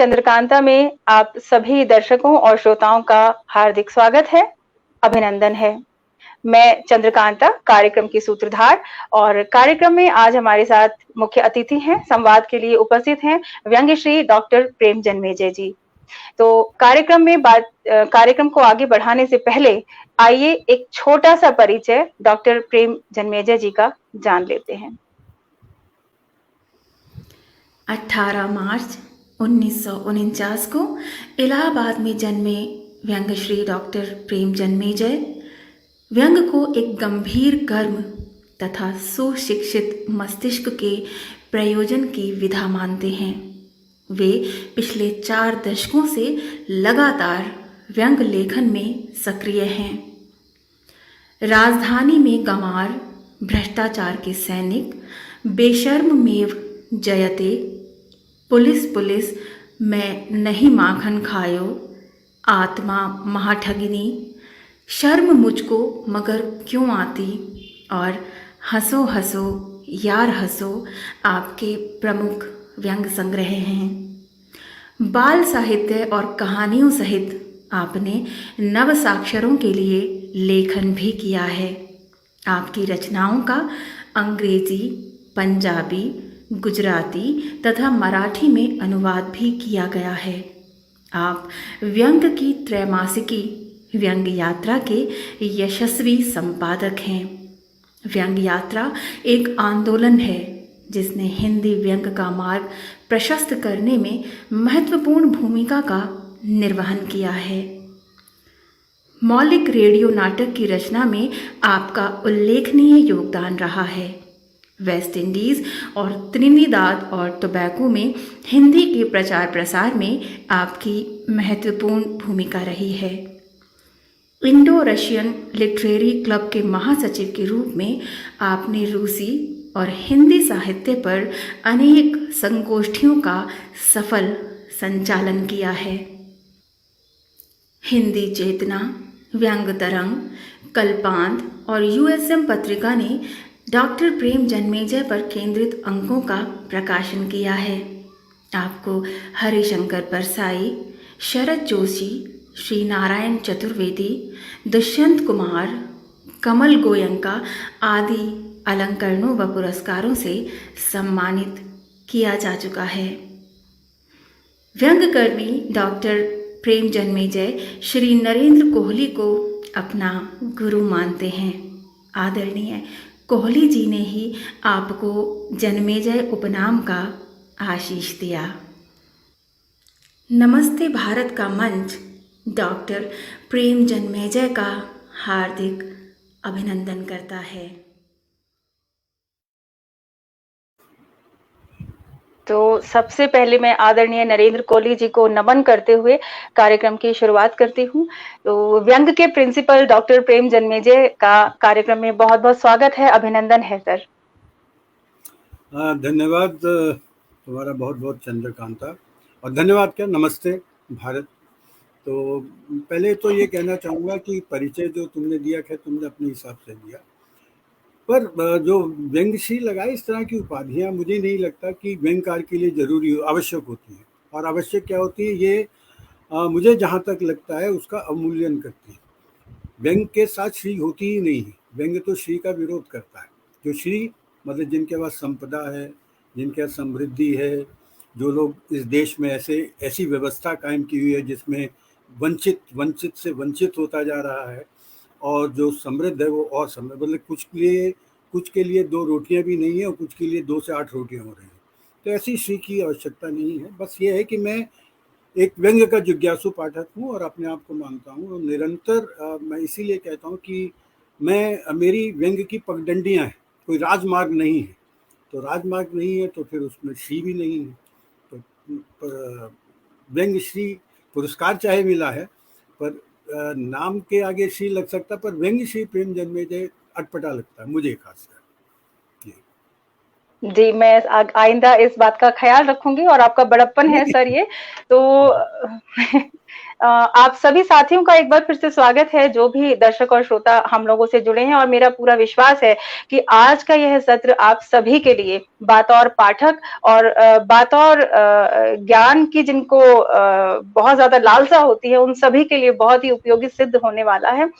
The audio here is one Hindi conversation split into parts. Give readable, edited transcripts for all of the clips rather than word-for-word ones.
चंद्रकांता में आप सभी दर्शकों और श्रोताओं का हार्दिक स्वागत है, अभिनंदन है। मैं चंद्रकांता, कार्यक्रम की सूत्रधार, और कार्यक्रम में आज हमारे साथ मुख्य अतिथि हैं, संवाद के लिए उपस्थित हैं व्यंग्यश्री डॉक्टर प्रेम जन्मेजय जी। तो कार्यक्रम को आगे बढ़ाने से पहले आइए एक छोटा सा परिचय डॉक्टर प्रेम जन्मेजय जी का जान लेते हैं। 18 मार्च 1949 को इलाहाबाद में जन्मे व्यंग्यश्री डॉक्टर प्रेम जन्मेजय व्यंग्य को एक गंभीर कर्म तथा सुशिक्षित मस्तिष्क के प्रयोजन की विधा मानते हैं। वे पिछले 4 दशकों से लगातार व्यंग्य लेखन में सक्रिय हैं। राजधानी में गंवार, भ्रष्टाचार के सैनिक, बेशर्ममेव जयते, पुलिस मैं नहीं माखन खायो, आत्मा महाठगिनी, शर्म मुझको मगर क्यों आती, और हंसो हंसो यार हंसो आपके प्रमुख व्यंग्य संग्रह हैं। बाल साहित्य और कहानियों सहित आपने नवसाक्षरों के लिए लेखन भी किया है। आपकी रचनाओं का अंग्रेजी, पंजाबी, गुजराती तथा मराठी में अनुवाद भी किया गया है। आप व्यंग्य की त्रैमासिकी व्यंग्य यात्रा के यशस्वी संपादक हैं। व्यंग्य यात्रा एक आंदोलन है जिसने हिंदी व्यंग्य का मार्ग प्रशस्त करने में महत्वपूर्ण भूमिका का निर्वहन किया है। मौलिक रेडियो नाटक की रचना में आपका उल्लेखनीय योगदान रहा है। वेस्ट इंडीज़ और त्रिनिदाद और टोबैगो में हिंदी के प्रचार प्रसार में आपकी महत्वपूर्ण भूमिका रही है। इंडो रशियन लिटरेरी क्लब के महासचिव के रूप में आपने रूसी और हिंदी साहित्य पर अनेक संगोष्ठियों का सफल संचालन किया है। हिंदी चेतना, व्यंग्य तरंग, कल्पांत और यूएसएम पत्रिका ने डॉक्टर प्रेम जन्मेजय पर केंद्रित अंकों का प्रकाशन किया है। आपको हरिशंकर परसाई, शरद जोशी, श्री नारायण चतुर्वेदी, दुष्यंत कुमार, कमल गोयंका आदि अलंकरणों व पुरस्कारों से सम्मानित किया जा चुका है। व्यंग्यकर्मी डॉक्टर प्रेम जन्मेजय श्री नरेंद्र कोहली को अपना गुरु मानते हैं। आदरणीय कोहली जी ने ही आपको जन्मेजय उपनाम का आशीष दिया। नमस्ते भारत का मंच डॉक्टर प्रेम जन्मेजय का हार्दिक अभिनंदन करता है। तो सबसे पहले मैं आदरणीय नरेंद्र कोहली जी को नमन करते हुए कार्यक्रम की शुरुआत करती हूँ। तो व्यंग्य के प्रिंसिपल डॉक्टर प्रेम जन्मेजय का कार्यक्रम में बहुत बहुत स्वागत है, अभिनंदन है सर। धन्यवाद तुम्हारा बहुत बहुत चंद्रकांता, और धन्यवाद क्या, नमस्ते भारत। तो पहले तो ये कहना चाहूँगा कि परिचय जो तुमने दिया है तुमने अपने हिसाब से दिया, पर जो व्यंग्यश्री लगाए इस तरह की उपाधियां मुझे नहीं लगता कि व्यंग्यकार के लिए जरूरी आवश्यक होती है। और आवश्यक क्या होती है ये मुझे जहाँ तक लगता है उसका अवमूल्यन करती है। व्यंग्य के साथ श्री होती ही नहीं है। व्यंग्य तो श्री का विरोध करता है। जो श्री मतलब जिनके पास संपदा है, जिनके पास समृद्धि है, जो लोग इस देश में ऐसी व्यवस्था कायम की हुई है जिसमें वंचित से वंचित होता जा रहा है, और जो समृद्ध है वो और समृद्ध, मतलब कुछ के लिए 2 रोटियां भी नहीं है और कुछ के लिए 2 से 8 रोटियां हो रही हैं। तो ऐसी श्री की आवश्यकता नहीं है। बस ये है कि मैं एक व्यंग्य का जिज्ञासु पाठक हूँ और अपने आप को मानता हूँ, और निरंतर मैं इसीलिए कहता हूँ कि मेरी व्यंग्य की पगडंडियाँ हैं, कोई राजमार्ग नहीं है। तो राजमार्ग नहीं है तो फिर उसमें श्री भी नहीं है। तो व्यंग्य श्री पुरस्कार चाहे मिला है, पर नाम के आगे श्री लग सकता, पर व्यंग्य श्री प्रेम जन्मेजय अटपटा लगता है मुझे खासकर। जी, मैं आइंदा इस बात का ख्याल रखूंगी, और आपका बड़प्पन है सर ये। तो आप सभी साथियों का एक बार फिर से स्वागत है, जो भी दर्शक और श्रोता हम लोगों से जुड़े हैं, और मेरा पूरा विश्वास है कि आज का यह सत्र आप सभी के लिए बतौर पाठक और बतौर ज्ञान की जिनको बहुत ज़्यादा लालसा होती है, उन सभी के लिए बहुत ही उपयोगी सिद्ध होने वाला है।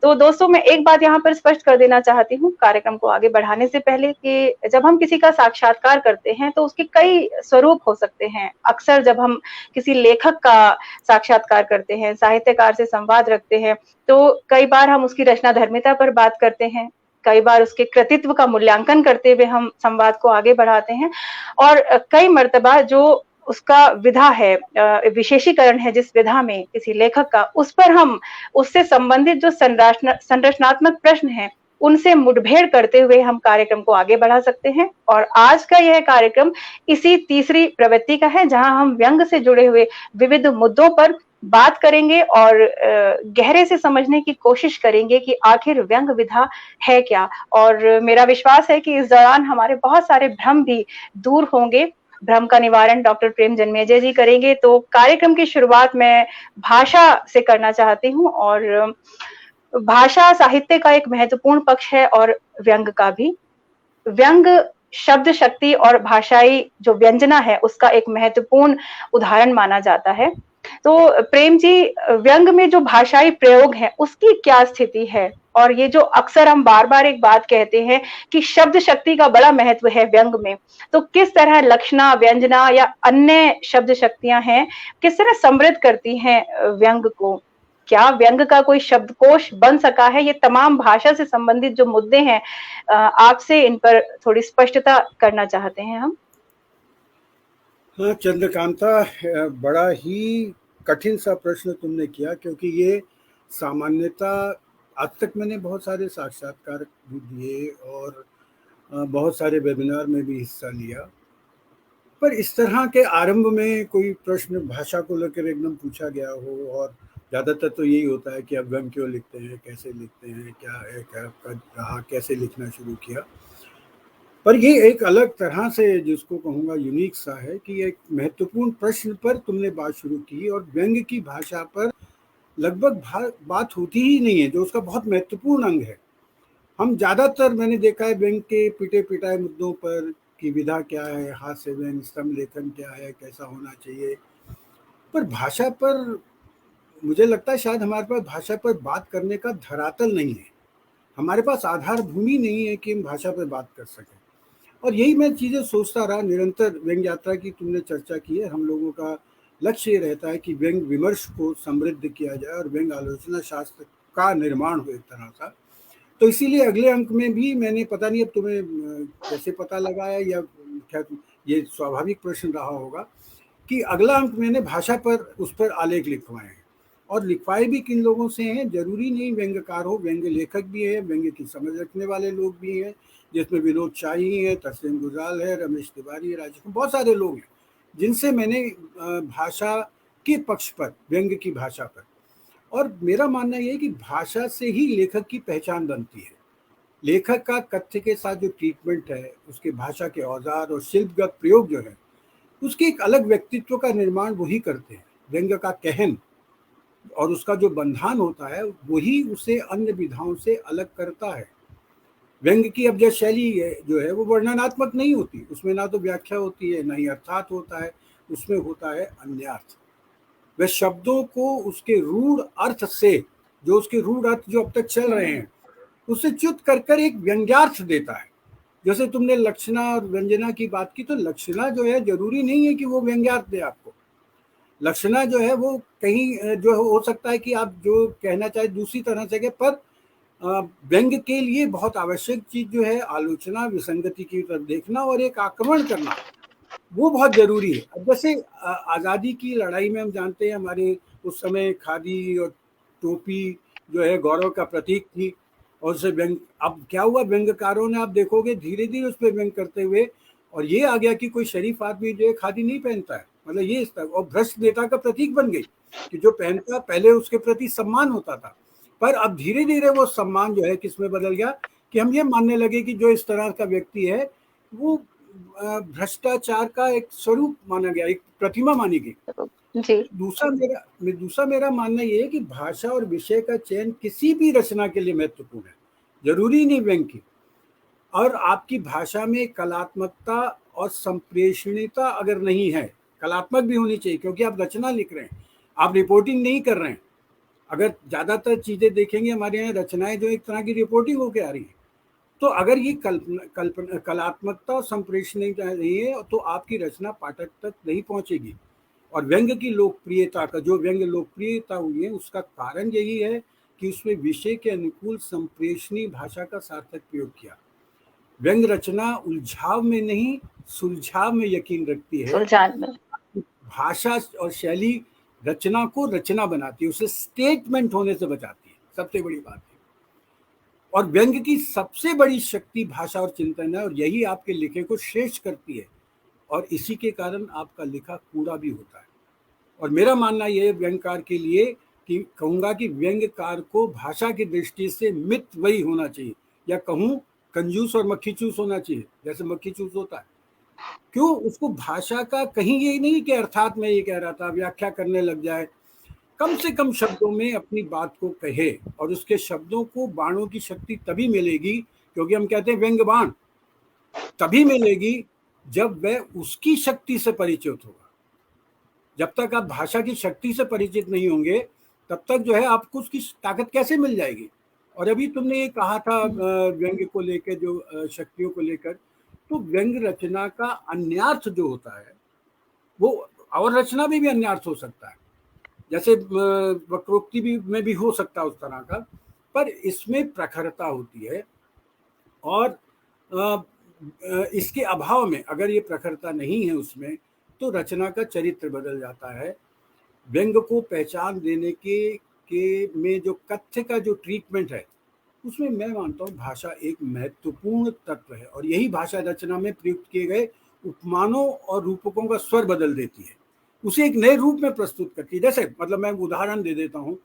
तो दोस्तों, मैं एक बात यहाँ पर स्पष्ट कर देना चाहती हूँ कार्यक्रम को आगे बढ़ाने से पहले, कि जब हम किसी का साक्षात्कार करते हैं तो उसके कई स्वरूप हो सकते हैं। अक्सर जब हम किसी लेखक का साक्षात्कार करते हैं, साहित्यकार से संवाद रखते हैं, तो कई बार हम उसकी रचनाधर्मिता पर बात करते हैं, कई बार उसके कृतित्व का मूल्यांकन करते हुए हम संवाद को आगे बढ़ाते हैं, और कई मर्तबा जो उसका विधा है, विशेषीकरण है जिस विधा में किसी लेखक का, उस पर हम उससे संबंधित जो संरचनात्मक प्रश्न हैं, उनसे मुठभेड़ करते हुए हम कार्यक्रम को आगे बढ़ा सकते हैं। और आज का यह कार्यक्रम इसी तीसरी प्रवृत्ति का है, जहां हम व्यंग से जुड़े हुए विविध मुद्दों पर बात करेंगे और गहरे से समझने की कोशिश करेंगे कि आखिर व्यंग विधा है क्या। और मेरा विश्वास है कि इस दौरान हमारे बहुत सारे भ्रम भी दूर होंगे। भ्रम का निवारण डॉक्टर प्रेम जन्मेजय जी करेंगे। तो कार्यक्रम की शुरुआत मैं भाषा से करना चाहती हूँ, और भाषा साहित्य का एक महत्वपूर्ण पक्ष है, और व्यंग का भी। व्यंग शब्द शक्ति और भाषाई जो व्यंजना है, उसका एक महत्वपूर्ण उदाहरण माना जाता है। तो प्रेम जी, व्यंग में जो भाषाई प्रयोग है, उसकी क्या स्थिति है? और ये जो अक्सर हम बार-बार एक बात कहते हैं कि शब्द शक्ति का बड़ा महत्व है व्यंग में, तो किस तरह लक्षणा, व्यंजना या अन्य शब्द शक्तियां हैं, किस तरह समृद्ध करती हैं व्यंग को? क्या व्यंग का कोई शब्दकोश बन सका है? ये तमाम भाषा से संबंधित जो मुद्दे हैं, आपसे इन पर थोड़ी स्पष्टता करना चाहते हैं हम। हाँ चंद्रकांता, बड़ा ही कठिन सा प्रश्न तुमने किया, क्योंकि ये सामान्यतः आज तक मैंने बहुत सारे साक्षात्कार भी दिए और बहुत सारे वेबिनार में भी हिस्सा लिया, पर इस तरह के आरंभ में कोई प्रश्न भाषा को लेकर एकदम पूछा गया हो, और ज़्यादातर तो यही होता है कि आप व्यंग क्यों लिखते हैं, कैसे लिखते हैं, क्या है, क्या कब रहा, कैसे लिखना शुरू किया। पर ये एक अलग तरह से, जिसको कहूँगा यूनिक सा है, कि एक महत्वपूर्ण प्रश्न पर तुमने बात शुरू की, और व्यंग की भाषा पर लगभग बात होती ही नहीं है, जो उसका बहुत महत्वपूर्ण अंग है। हम ज़्यादातर, मैंने देखा है, व्यंग के पिटे पिटाए मुद्दों पर कि विधा क्या है, हास्य व्यंग, स्तंभ लेखन क्या है, कैसा होना चाहिए, पर भाषा पर मुझे लगता है शायद हमारे पास भाषा पर बात करने का धरातल नहीं है, हमारे पास आधार भूमि नहीं है कि हम भाषा पर बात कर सकें। और यही मैं चीज़ें सोचता रहा निरंतर। व्यंग यात्रा की तुमने चर्चा की है, हम लोगों का लक्ष्य ये रहता है कि व्यंग विमर्श को समृद्ध किया जाए और व्यंग आलोचना शास्त्र का निर्माण हो एक तरह का। तो इसीलिए अगले अंक में भी मैंने, पता नहीं अब तुम्हें कैसे पता लगा है, या क्या ये स्वाभाविक प्रश्न रहा होगा, कि अगला अंक मैंने भाषा पर, उस पर आलेख लिखवाए हैं, और लिखवाए भी किन लोगों से हैं। जरूरी नहीं व्यंग्यकार हो, व्यंग्य लेखक भी है, व्यंग्य की समझ रखने वाले लोग भी हैं, जिसमें विनोद शाही है, तस्लीम गुजराल है, रमेश तिवारी, राजेश, बहुत सारे लोग हैं जिनसे मैंने भाषा के पक्ष पर, व्यंग्य की भाषा पर। और मेरा मानना यह है कि भाषा से ही लेखक की पहचान बनती है। लेखक का कथ्य के साथ जो ट्रीटमेंट है, उसके भाषा के औजार और शिल्पगत प्रयोग जो है, उसके एक अलग व्यक्तित्व का निर्माण वही करते हैं। व्यंग्य का कहन और उसका जो बंधान होता है, वही उसे अन्य विधाओं से अलग करता है। व्यंग्य की अब जो शैली जो है, वो वर्णनात्मक नहीं होती, उसमें ना तो व्याख्या होती है, ना ही अर्थात होता है, उसमें होता है अन्यार्थ। वह शब्दों को उसके रूढ़ अर्थ से, जो उसके रूढ़ अर्थ जो अब तक चल रहे हैं, उससे च्युत कर कर एक व्यंग्यार्थ देता है। जैसे तुमने लक्षणा और व्यंजना की बात की, तो लक्षणा जो है जरूरी नहीं है कि वो व्यंग्यार्थ दे आपको। लक्षणा जो है वो कहीं जो हो सकता है कि आप जो कहना चाहे दूसरी तरह से, पर व्यंग्य के लिए बहुत आवश्यक चीज जो है आलोचना, विसंगति की तरफ देखना और एक आक्रमण करना, वो बहुत जरूरी है। अब जैसे आज़ादी की लड़ाई में हम जानते हैं, हमारे उस समय खादी और टोपी जो है गौरव का प्रतीक थी, और उसे व्यंग, अब क्या हुआ, व्यंग्यकारों ने, आप देखोगे धीरे धीरे उस पर व्यंग करते हुए, और ये आ गया कि कोई शरीफ आदमी जो है खादी नहीं पहनता है, मतलब ये इस तरह, और भ्रष्ट नेता का प्रतीक बन गई कि जो पहनता, पहले उसके प्रति सम्मान होता था, पर अब धीरे धीरे वो सम्मान जो है किसमें बदल गया, कि हम ये मानने लगे कि जो इस तरह का व्यक्ति है वो भ्रष्टाचार का एक स्वरूप माना गया, एक प्रतिमा मानी गई। जी। दूसरा मेरा मानना ये है कि भाषा और विषय का चयन किसी भी रचना के लिए महत्वपूर्ण है, जरूरी नहीं व्यंग की। और आपकी भाषा में कलात्मकता और संप्रेषणीयता अगर नहीं है, कलात्मक भी होनी चाहिए, क्योंकि आप रचना लिख रहे हैं, आप रिपोर्टिंग नहीं कर रहे हैं। अगर ज्यादातर चीजें देखेंगे हमारे यहाँ रचनाएं जो एक तरह की रिपोर्टिंग होके आ रही है, तो अगर ये कल्पना कलात्मकता और संप्रेषणीयता नहीं है तो आपकी रचना पाठक तक नहीं पहुंचेगी। और व्यंग की लोकप्रियता का जो व्यंग लोकप्रियता हुई है उसका कारण यही है कि उसमें विषय के अनुकूल संप्रेषणीय भाषा का सार्थक प्रयोग किया। व्यंग रचना उलझाव में नहीं, सुलझाव में यकीन रखती है। सुलझान में। भाषा और शैली रचना को रचना बनाती है, उसे स्टेटमेंट होने से बचाती है, सबसे बड़ी बात है। और व्यंग की सबसे बड़ी शक्ति भाषा और चिंतन है, और यही आपके लिखे को श्रेष्ठ करती है, और इसी के कारण आपका लिखा कूड़ा भी होता है। और मेरा मानना यह है व्यंगकार के लिए कि कहूंगा कि व्यंगकार को भाषा की दृष्टि से मित वही होना चाहिए, या कहूं कंजूस और मक्खी चूस होना चाहिए, जैसे मक्खी चूस होता है। क्यों? उसको भाषा का कहीं ये नहीं कि अर्थात मैं ये कह रहा था व्याख्या करने लग जाए, कम से कम शब्दों में अपनी बात को कहे। और उसके शब्दों को बाणों की शक्ति तभी मिलेगी, क्योंकि हम कहते हैं व्यंग बाण, तभी मिलेगी जब वह उसकी शक्ति से परिचित होगा। जब तक आप भाषा की शक्ति से परिचित नहीं होंगे तब तक जो है आपको उसकी ताकत कैसे मिल जाएगी। और अभी तुमने ये कहा था व्यंग को लेकर, जो शक्तियों को लेकर, तो व्यंग रचना का अन्यार्थ जो होता है वो और रचना में भी अन्यार्थ हो सकता है, जैसे वक्रोक्ति भी में भी हो सकता है उस तरह का, पर इसमें प्रखरता होती है। और इसके अभाव में अगर ये प्रखरता नहीं है उसमें, तो रचना का चरित्र बदल जाता है। व्यंग को पहचान देने के में जो कथ्य का जो ट्रीटमेंट है, उसमें मैं मानता हूँ भाषा एक महत्वपूर्ण तत्व है, और यही भाषा रचना में प्रयुक्त किए गए उपमानों और रूपकों का स्वर बदल देती है, उसे एक नए रूप में प्रस्तुत करती है। जैसे मतलब मैं उदाहरण दे देता हूँ,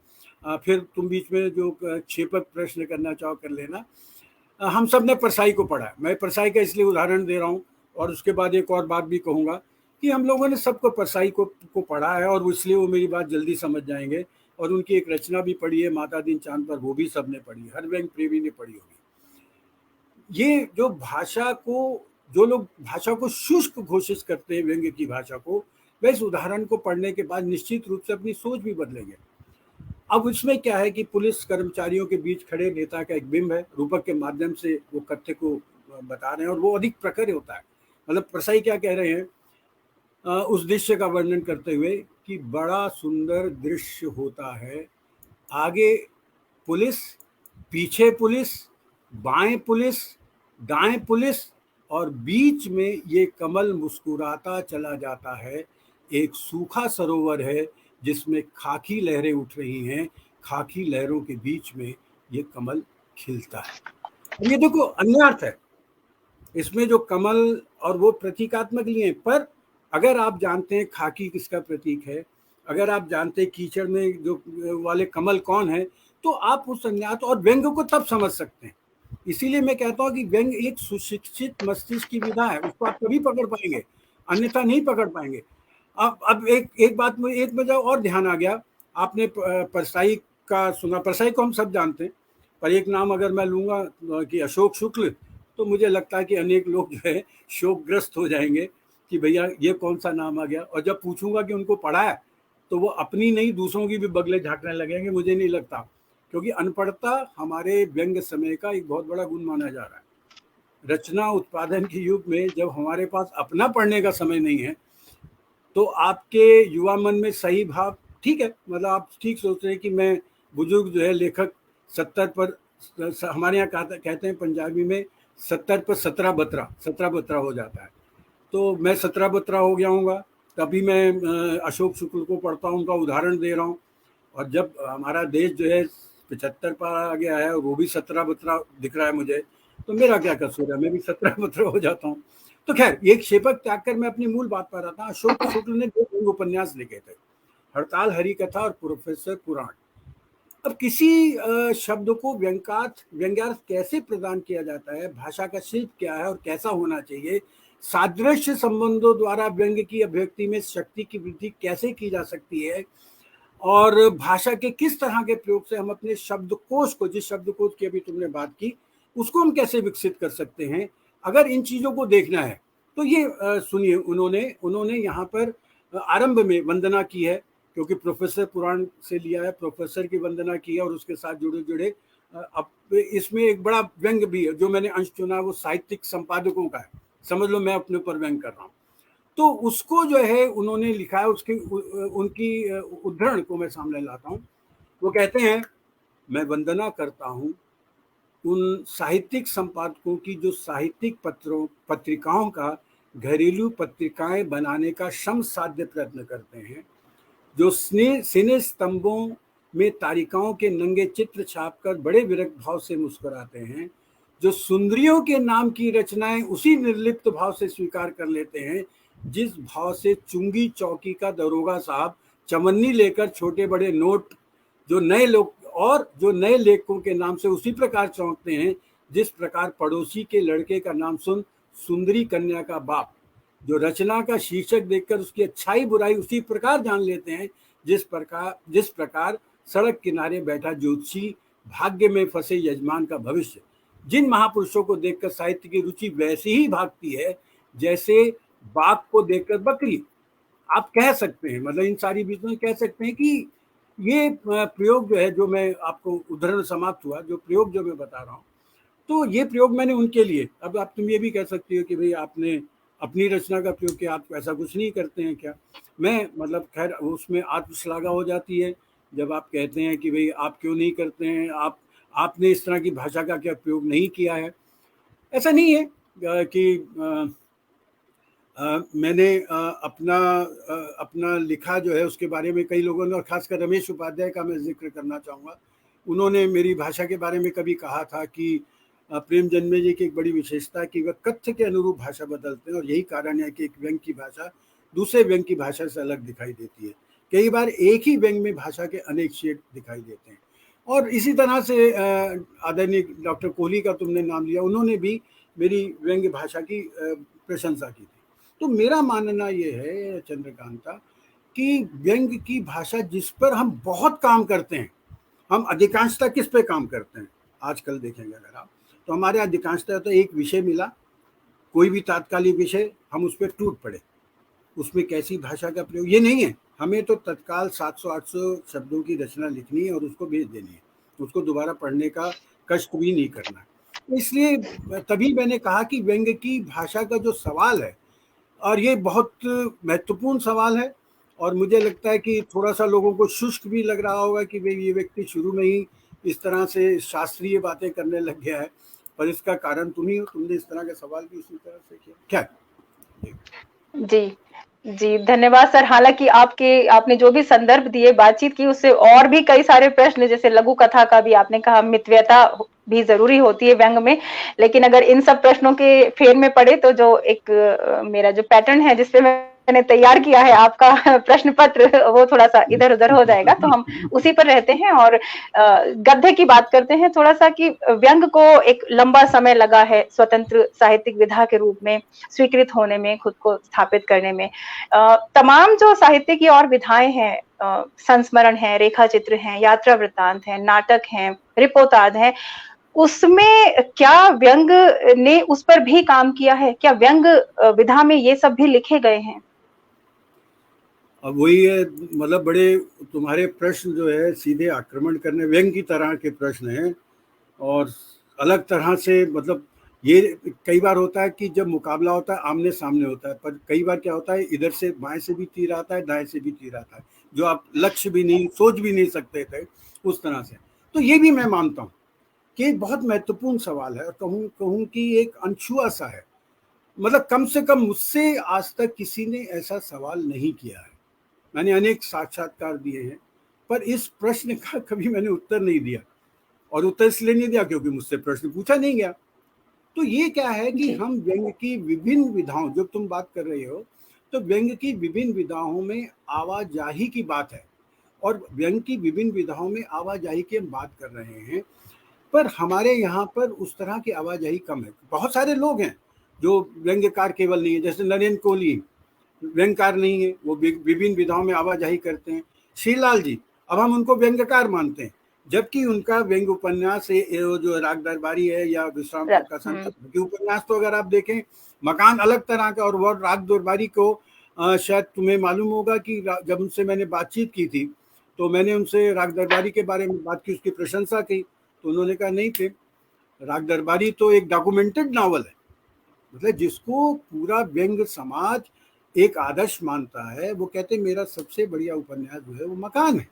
फिर तुम बीच में जो क्षेपक प्रश्न करना चाहो कर लेना। हम सब ने परसाई को पढ़ा है, मैं परसाई का इसलिए उदाहरण दे रहा हूँ, और उसके बाद एक और बात भी कहूँगा कि हम लोगों ने सबको परसाई को पढ़ा है, और इसलिए वो मेरी बात जल्दी समझ जाएंगे। और उनकी एक रचना भी पढ़ी है, माता दिन चांद पर, वो भी सबने पढ़ी, हर व्यंग प्रेमी ने पढ़ी होगी। ये जो भाषा को, जो लोग भाषा को शुष्क घोषित करते हैं व्यंग की भाषा को, वह इस उदाहरण को पढ़ने के बाद निश्चित रूप से अपनी सोच भी बदलेंगे। अब इसमें क्या है कि पुलिस कर्मचारियों के बीच खड़े नेता का एक बिंब है, रूपक के माध्यम से वो कथ्य को बता रहे हैं, और वो अधिक प्रखर होता है। मतलब परसाई क्या कह रहे हैं उस दृश्य का वर्णन करते हुए कि बड़ा सुंदर दृश्य होता है, आगे पुलिस, पीछे पुलिस, बाएं पुलिस, दाएं पुलिस, और बीच में ये कमल मुस्कुराता चला जाता है। एक सूखा सरोवर है जिसमें खाकी लहरें उठ रही हैं, खाकी लहरों के बीच में ये कमल खिलता है। ये देखो अन्यार्थ है इसमें, जो कमल और वो प्रतीकात्मक लिए, पर अगर आप जानते हैं खाकी किसका प्रतीक है, अगर आप जानते हैं कीचड़ में जो वाले कमल कौन है, तो आप उस अन्यार्थ और व्यंग को तब समझ सकते हैं। इसीलिए मैं कहता हूँ कि व्यंग एक सुशिक्षित मस्तिष्क की विधा है, उसको आप तभी पकड़ पाएंगे, अन्यथा नहीं पकड़ पाएंगे। अब एक बात में एक वजह और ध्यान आ गया, आपने परसाई का सुना, परसाई को हम सब जानते हैं, पर एक नाम अगर मैं लूंगा कि अशोक शुक्ल, तो मुझे लगता है कि अनेक लोग जो है शोकग्रस्त हो जाएंगे कि भैया ये कौन सा नाम आ गया। और जब पूछूंगा कि उनको पढ़ा है, तो वो अपनी नहीं दूसरों की भी बगले झाँकने लगेंगे, मुझे नहीं लगता, क्योंकि अनपढ़ता हमारे व्यंग समय का एक बहुत बड़ा गुण माना जा रहा है। रचना उत्पादन के युग में जब हमारे पास अपना पढ़ने का समय नहीं है, तो आपके युवा मन में सही भाव ठीक है, मतलब आप ठीक सोच रहे हैं कि मैं बुजुर्ग जो है लेखक 70 पर, हमारे यहाँ कहते हैं पंजाबी में 70 पर 17 बतरा हो जाता है, तो मैं 17 बतरा हो गया हूँगा, तभी मैं अशोक शुक्ल को पढ़ता हूँ, उनका उदाहरण दे रहा हूँ। और जब हमारा देश जो है 75 पर आ गया है और वो भी 17 बतरा दिख रहा है मुझे, तो मेरा क्या कसूर है, मैं भी 17 बतरा हो जाता हूँ। तो खैर ये क्षेपक त्याग कर मैं अपनी मूल बात पर आता हूँ। अशोक शुक्ल ने 2 व्यंग उपन्यास लिखे थे, हड़ताल हरि कथा और प्रोफेसर पुराण। अब किसी शब्द को व्यंग्यार्थ कैसे प्रदान किया जाता है, भाषा का शिल्प क्या है और कैसा होना चाहिए, सादृश्य संबंधों द्वारा व्यंग की अभिव्यक्ति में शक्ति की वृद्धि कैसे की जा सकती है, और भाषा के किस तरह के प्रयोग से हम अपने शब्दकोश को, जिस शब्दकोश की अभी तुमने बात की, उसको हम कैसे विकसित कर सकते हैं। अगर इन चीजों को देखना है तो ये सुनिए, उन्होंने यहाँ पर आरंभ में वंदना की है, क्योंकि प्रोफेसर पुराण से लिया है, प्रोफेसर की वंदना की है, और उसके साथ जुड़े जुड़े अब इसमें एक बड़ा व्यंग भी है। जो मैंने अंश चुना वो साहित्यिक संपादकों का है, समझ लो मैं अपने ऊपर व्यंग कर रहा हूँ। तो उसको जो है उन्होंने लिखा है, उसकी उनकी उद्धरण को मैं सामने लाता हूँ। वो कहते हैं, मैं वंदना करता हूँ उन साहित्यिक संपादकों की जो साहित्यिक पत्रिकाओं का घरेलू पत्रिकाएं बनाने का श्रम साध्य प्रयत्न करते हैं, जो सिने स्तंभों में तारिकाओं के नंगे चित्र छापकर बड़े विरक्त भाव से मुस्कुराते हैं, जो सुंदरियों के नाम की रचनाएं उसी निर्लिप्त भाव से स्वीकार कर लेते हैं जिस भाव से चुंगी चौकी का दरोगा साहब चवन्नी लेकर छोटे बड़े नोट जो नए लेखकों के नाम से उसी प्रकार चौंकते हैं जिस प्रकार पड़ोसी के लड़के का नाम सुन सुंदरी कन्या का बाप जो रचना का शीर्षक देखकर उसकी अच्छाई बुराई उसी प्रकार जान लेते हैं जिस प्रकार सड़क किनारे बैठा ज्योतिषी भाग्य में फंसे यजमान का भविष्य। जिन महापुरुषों को देखकर साहित्य की रुचि वैसी ही भागती है जैसे बाघ को देखकर बकरी। आप कह सकते हैं, मतलब इन सारी बीचों में कह सकते हैं कि ये प्रयोग जो है, जो मैं आपको उदाहरण समाप्त हुआ, जो प्रयोग जो मैं बता रहा हूँ, तो ये प्रयोग मैंने उनके लिए। अब आप तुम ये भी कह सकती हो कि भाई आपने अपनी रचना का प्रयोग किया, आप ऐसा कुछ नहीं करते हैं क्या। मैं मतलब खैर उसमें आत्मश्लाघा हो जाती है जब आप कहते हैं कि भाई आप क्यों नहीं करते हैं, आपने इस तरह की भाषा का क्या प्रयोग नहीं किया है। ऐसा नहीं है कि मैंने अपना लिखा जो है उसके बारे में कई लोगों ने, और खासकर रमेश उपाध्याय का मैं जिक्र करना चाहूँगा। उन्होंने मेरी भाषा के बारे में कभी कहा था कि प्रेम जन्मे जी की एक बड़ी विशेषता है कि वह कथ्य के अनुरूप भाषा बदलते हैं, और यही कारण है कि एक व्यंग की भाषा दूसरे व्यंग की भाषा से अलग दिखाई देती है। कई बार एक ही व्यंग में भाषा के अनेक शेड दिखाई देते हैं। और इसी तरह से आदरणीय डॉक्टर कोहली का तुमने नाम लिया, उन्होंने भी मेरी व्यंग्य भाषा की प्रशंसा की थी। तो मेरा मानना ये है चंद्रकांता कि व्यंग की भाषा जिस पर हम बहुत काम करते हैं, हम अधिकांशतः किस पे काम करते हैं आजकल देखेंगे अगर आप, तो हमारे अधिकांशतः तो एक विषय मिला, कोई भी तात्कालिक विषय, हम उस पर टूट पड़े, उसमें कैसी भाषा का प्रयोग, ये नहीं है। हमें तो तत्काल 700-800 शब्दों की रचना लिखनी है और उसको भेज देनी है, उसको दोबारा पढ़ने का कष्ट भी नहीं करना। इसलिए तभी मैंने कहा कि व्यंग की भाषा का जो सवाल है, और ये बहुत महत्वपूर्ण सवाल है, और मुझे लगता है कि थोड़ा सा लोगों को शुष्क भी लग रहा होगा कि भाई ये व्यक्ति शुरू में ही इस तरह से शास्त्रीय बातें करने लग गया है, पर इसका कारण तुम ही हो, तुमने इस तरह का सवाल भी उसी तरह से किया। क्या जी जी, धन्यवाद सर। हालांकि आपने जो भी संदर्भ दिए, बातचीत की, उससे और भी कई सारे प्रश्न, जैसे लघु कथा का भी आपने कहा, मितव्यता भी जरूरी होती है व्यंग में, लेकिन अगर इन सब प्रश्नों के फेर में पड़े तो जो एक मेरा जो पैटर्न है जिसपे मैंने तैयार किया है आपका प्रश्न पत्र, वो थोड़ा सा इधर उधर हो जाएगा, तो हम उसी पर रहते हैं और गद्य की बात करते हैं थोड़ा सा। कि व्यंग को एक लंबा समय लगा है स्वतंत्र साहित्यिक विधा के रूप में स्वीकृत होने में, खुद को स्थापित करने में। तमाम जो साहित्य की और विधाएं हैं, संस्मरण है, रेखा चित्र है, यात्रा वृत्तांत है, नाटक है, रिपोर्ताज है, उसमें क्या व्यंग ने उस पर भी काम किया है? क्या व्यंग विधा में ये सब भी लिखे गए हैं? अब वही है, मतलब बड़े तुम्हारे प्रश्न जो है सीधे आक्रमण करने व्यंग की तरह के प्रश्न हैं, और अलग तरह से, मतलब ये कई बार होता है कि जब मुकाबला होता है आमने सामने होता है, पर कई बार क्या होता है इधर से बाएं से भी तीर आता है, दाएं से भी तीर आता है, जो आप लक्ष्य भी नहीं, सोच भी नहीं सकते थे उस तरह से। तो ये भी मैं मानता हूँ कि एक बहुत महत्वपूर्ण सवाल है, और कहूँ कि एक अनछुआ सा है। मतलब कम से कम मुझसे आज तक किसी ने ऐसा सवाल नहीं किया है। मैंने अनेक साक्षात्कार दिए हैं, पर इस प्रश्न का कभी मैंने उत्तर नहीं दिया, और उत्तर इसलिए नहीं दिया क्योंकि मुझसे प्रश्न पूछा नहीं गया। तो ये क्या है कि हम व्यंग की विभिन्न विधाओं, जब तुम बात कर रहे हो तो व्यंग की विभिन्न विधाओं में आवाजाही की बात है, और व्यंग की विभिन्न विधाओं में आवाजाही की हम बात कर रहे हैं, पर हमारे यहाँ पर उस तरह की आवाजाही कम है। बहुत सारे लोग हैं, जो व्यंग्यकार केवल नहीं है, जैसे नरेंद्र कोहली व्यंग्यकार नहीं है, वो विभिन्न विधाओं में आवाजाही करते हैं। श्रीलाल जी, अब हम उनको व्यंग्यकार मानते हैं, जबकि उनका व्यंग्य उपन्यास जो राग दरबारी है या विश्राम का संत के उपन्यास, तो अगर आप देखें मकान अलग तरह का। और वो राग दरबारी को शायद तुम्हें मालूम होगा कि जब उनसे मैंने बातचीत की थी तो मैंने उनसे राग दरबारी के बारे में बात की, उसकी प्रशंसा की, तो उन्होंने कहा नहीं थे, राग दरबारी तो एक डॉक्यूमेंटेड नावल है, मतलब जिसको पूरा व्यंग्य समाज एक आदर्श मानता है। वो कहते मेरा सबसे बढ़िया उपन्यास जो है वो मकान है,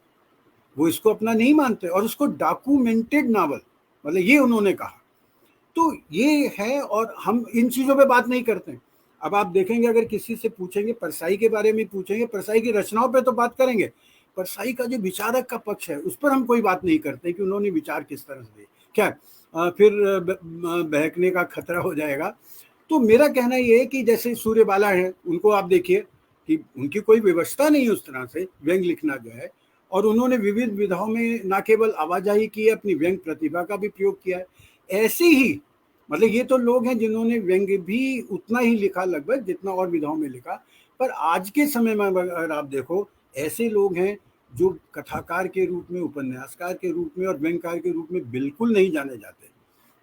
वो इसको अपना नहीं मानते, और उसको डॉक्यूमेंटेड नावल, मतलब ये उन्होंने कहा। तो ये है, और हम इन चीज़ों पे बात नहीं करते हैं। अब आप देखेंगे, अगर किसी से पूछेंगे परसाई के बारे में पूछेंगे, परसाई की रचनाओं पे तो बात करेंगे, परसाई का जो विचारक का पक्ष है उस पर हम कोई बात नहीं करते कि उन्होंने विचार किस तरह से दिए। क्या फिर बहकने का खतरा हो जाएगा। तो मेरा कहना ये है कि जैसे सूर्यबाला है, उनको आप देखिए कि उनकी कोई व्यवस्था नहीं है उस तरह से व्यंग्य लिखना जो है, और उन्होंने विविध विधाओं में न केवल आवाजाही की है, अपनी व्यंग्य प्रतिभा का भी प्रयोग किया है। ऐसे ही मतलब ये तो लोग हैं जिन्होंने व्यंग्य भी उतना ही लिखा लगभग जितना और विधाओं में लिखा, पर आज के समय में अगर आप देखो, ऐसे लोग हैं जो कथाकार के रूप में, उपन्यासकार के रूप में और व्यंग्यकार के रूप में बिल्कुल नहीं जाने जाते।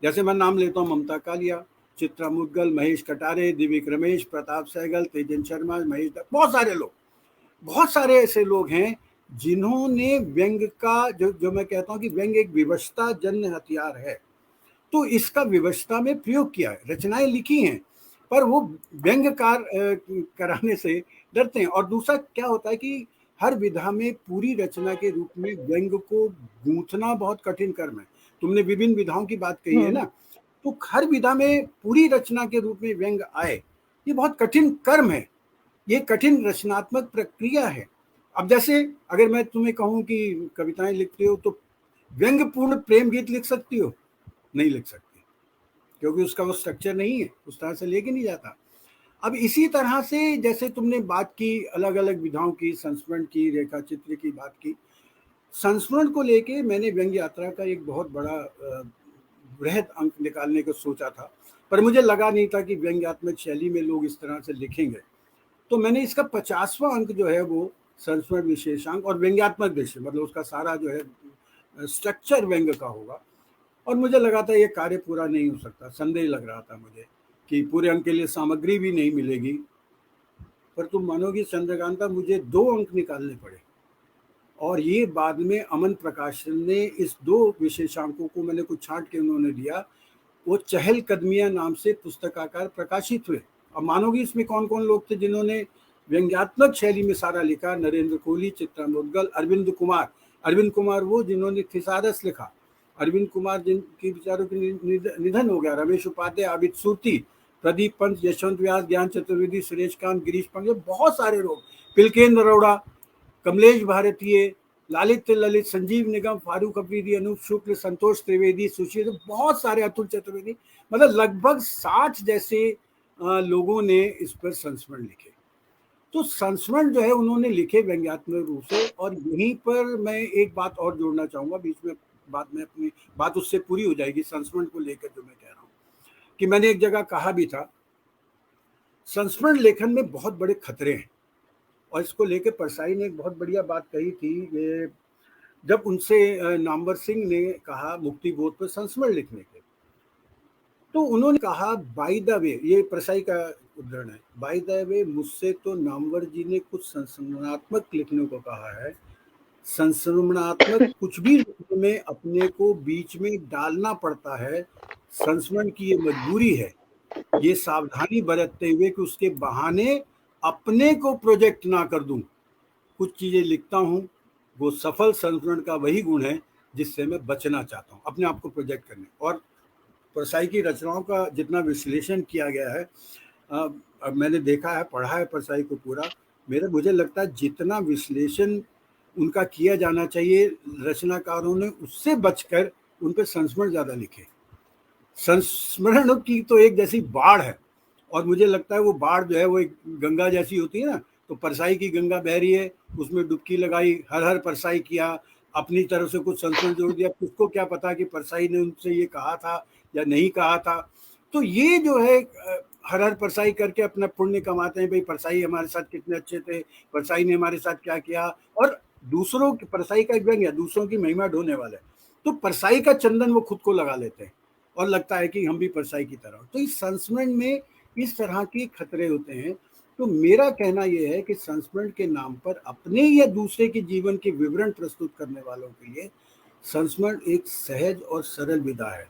जैसे मैं नाम लेता हूँ ममता कालिया, चित्रा मुद्गल, महेश कटारे, दिव्यक रमेश, प्रताप सहगल, तेजन शर्मा, महेश दत्त, बहुत सारे लोग, बहुत सारे ऐसे लोग हैं जिन्होंने व्यंग्य का जो मैं कहता हूँ कि व्यंग्य एक विवशता जन्य हथियार है, तो इसका विवशता में प्रयोग किया है, रचनाएं लिखी हैं, पर वो व्यंग्यकार कराने से डरते हैं। और दूसरा क्या होता है कि हर विधा में पूरी रचना के रूप में व्यंग्य को गूंथना बहुत कठिन कर्म है। तुमने विभिन्न विधाओं की बात कही है ना, तो हर विधा में पूरी रचना के रूप में व्यंग्य आए, ये बहुत कठिन कर्म है, ये कठिन रचनात्मक प्रक्रिया है। अब जैसे अगर मैं तुम्हें कहूँ कि कविताएं लिखते हो तो व्यंग्यपूर्ण प्रेम गीत लिख सकती हो? नहीं लिख सकती, क्योंकि उसका वो स्ट्रक्चर नहीं है, उस तरह से लेके नहीं जाता। अब इसी तरह से जैसे तुमने बात की अलग अलग विधाओं की, संस्मरण की, रेखा चित्र की बात की, संस्मरण को लेके मैंने व्यंग्य यात्रा का एक बहुत बड़ा बृहद अंक निकालने को सोचा था, पर मुझे लगा नहीं था कि व्यंग्यात्मक शैली में लोग इस तरह से लिखेंगे। तो मैंने इसका 50वां अंक जो है वो संस्मरण विशेषांक और व्यंग्यात्मक दृश्य, मतलब उसका सारा जो है स्ट्रक्चर व्यंग्य का होगा। और मुझे लगा था ये कार्य पूरा नहीं हो सकता, संदेह लग रहा था मुझे कि पूरे अंक के लिए सामग्री भी नहीं मिलेगी। पर तुम मानोगी चंद्रकांता, मुझे 2 अंक निकालने पड़े, और ये बाद में अमन प्रकाशन ने इस 2 विशेषांकों को मैंने कुछ छांट के उन्होंने दिया, वो चहल कदमिया नाम से पुस्तकाकार प्रकाशित हुए। अब मानोगी इसमें कौन कौन लोग थे जिन्होंने व्यंग्यात्मक शैली में सारा लिखा? नरेंद्र कोहली, चित्रा मुद्गल, अरविंद कुमार। अरविंद कुमार वो जिन्होंने थिसारस लिखा, अरविंद कुमार जिनकी बेचारों की निधन हो गया, रमेश उपाध्याय, आबिद सूर्ती, प्रदीप पंत, यशवंत व्यास, ज्ञान चतुर्वेदी, सुरेश कांत, गिरीश पांडे, बहुत सारे लोग, पिलकेंद्र अरोड़ा, कमलेश भारतीय, ललित ललित, संजीव निगम, फारूक अफरीदी, अनूप शुक्ल, संतोष त्रिवेदी, सुशील, बहुत सारे, अतुल चतुर्वेदी, मतलब लगभग 60 जैसे लोगों ने इस पर संस्मरण लिखे। तो संस्मरण जो है उन्होंने लिखे व्यंग्यात्मक रूप से। और यहीं पर मैं एक बात और जोड़ना चाहूंगा, बीच में बाद में अपनी बात उससे पूरी हो जाएगी संस्मरण को लेकर जो मैं कह रहा हूँ, कि मैंने एक जगह कहा भी था संस्मरण लेखन में बहुत बड़े खतरे हैं। और इसको लेकर परसाई ने एक बहुत बढ़िया बात कही थी, ये जब उनसे नामवर सिंह ने कहा मुक्ति बोध पर संस्मरण लिखने के, तो उन्होंने कहा बाय द वे, ये परसाई का उद्धरण है, बाय द वे मुझसे तो नामवर जी ने कुछ संस्मरणात्मक लिखने को कहा है, संस्मरणात्मक कुछ भी लिखने में अपने को बीच में डालना पड़ता है, संस्मरण की ये मजबूरी है, ये सावधानी बरतते हुए कि उसके बहाने अपने को प्रोजेक्ट ना कर दूं। कुछ चीजें लिखता हूं, वो सफल संस्मरण का वही गुण है जिससे मैं बचना चाहता हूं, अपने आप को प्रोजेक्ट करने। और परसाई की रचनाओं का जितना विश्लेषण किया गया है, अब मैंने देखा है, पढ़ा है परसाई को पूरा, मुझे लगता है जितना विश्लेषण उनका किया जाना चाहिए रचनाकारों ने, उससे बचकर उन पर संस्मरण ज़्यादा लिखे। संस्मरण की तो एक जैसी बाढ़ है, और मुझे लगता है वो बाढ़ जो है वो एक गंगा जैसी होती है ना, तो परसाई की गंगा बह रही है, उसमें डुबकी लगाई, हर हर परसाई किया, अपनी तरफ से कुछ संस्मरण जोड़ दिया, किसको क्या पता कि परसाई ने उनसे ये कहा था या नहीं कहा था। तो ये जो है हर हर परसाई करके अपना पुण्य कमाते हैं, भाई परसाई हमारे साथ कितने अच्छे थे, परसाई ने हमारे साथ क्या किया, और दूसरों की परसाई का एक व्यंग्य, दूसरों की महिमा ढोने वाला है, तो परसाई का चंदन वो खुद को लगा लेते हैं और लगता है कि हम भी परसाई की तरह। तो इस संस्मरण में इस तरह के खतरे होते हैं। तो मेरा कहना यह है कि संस्मरण के नाम पर अपने या दूसरे के जीवन के विवरण प्रस्तुत करने वालों के लिए संस्मरण एक सहज और सरल विधा है,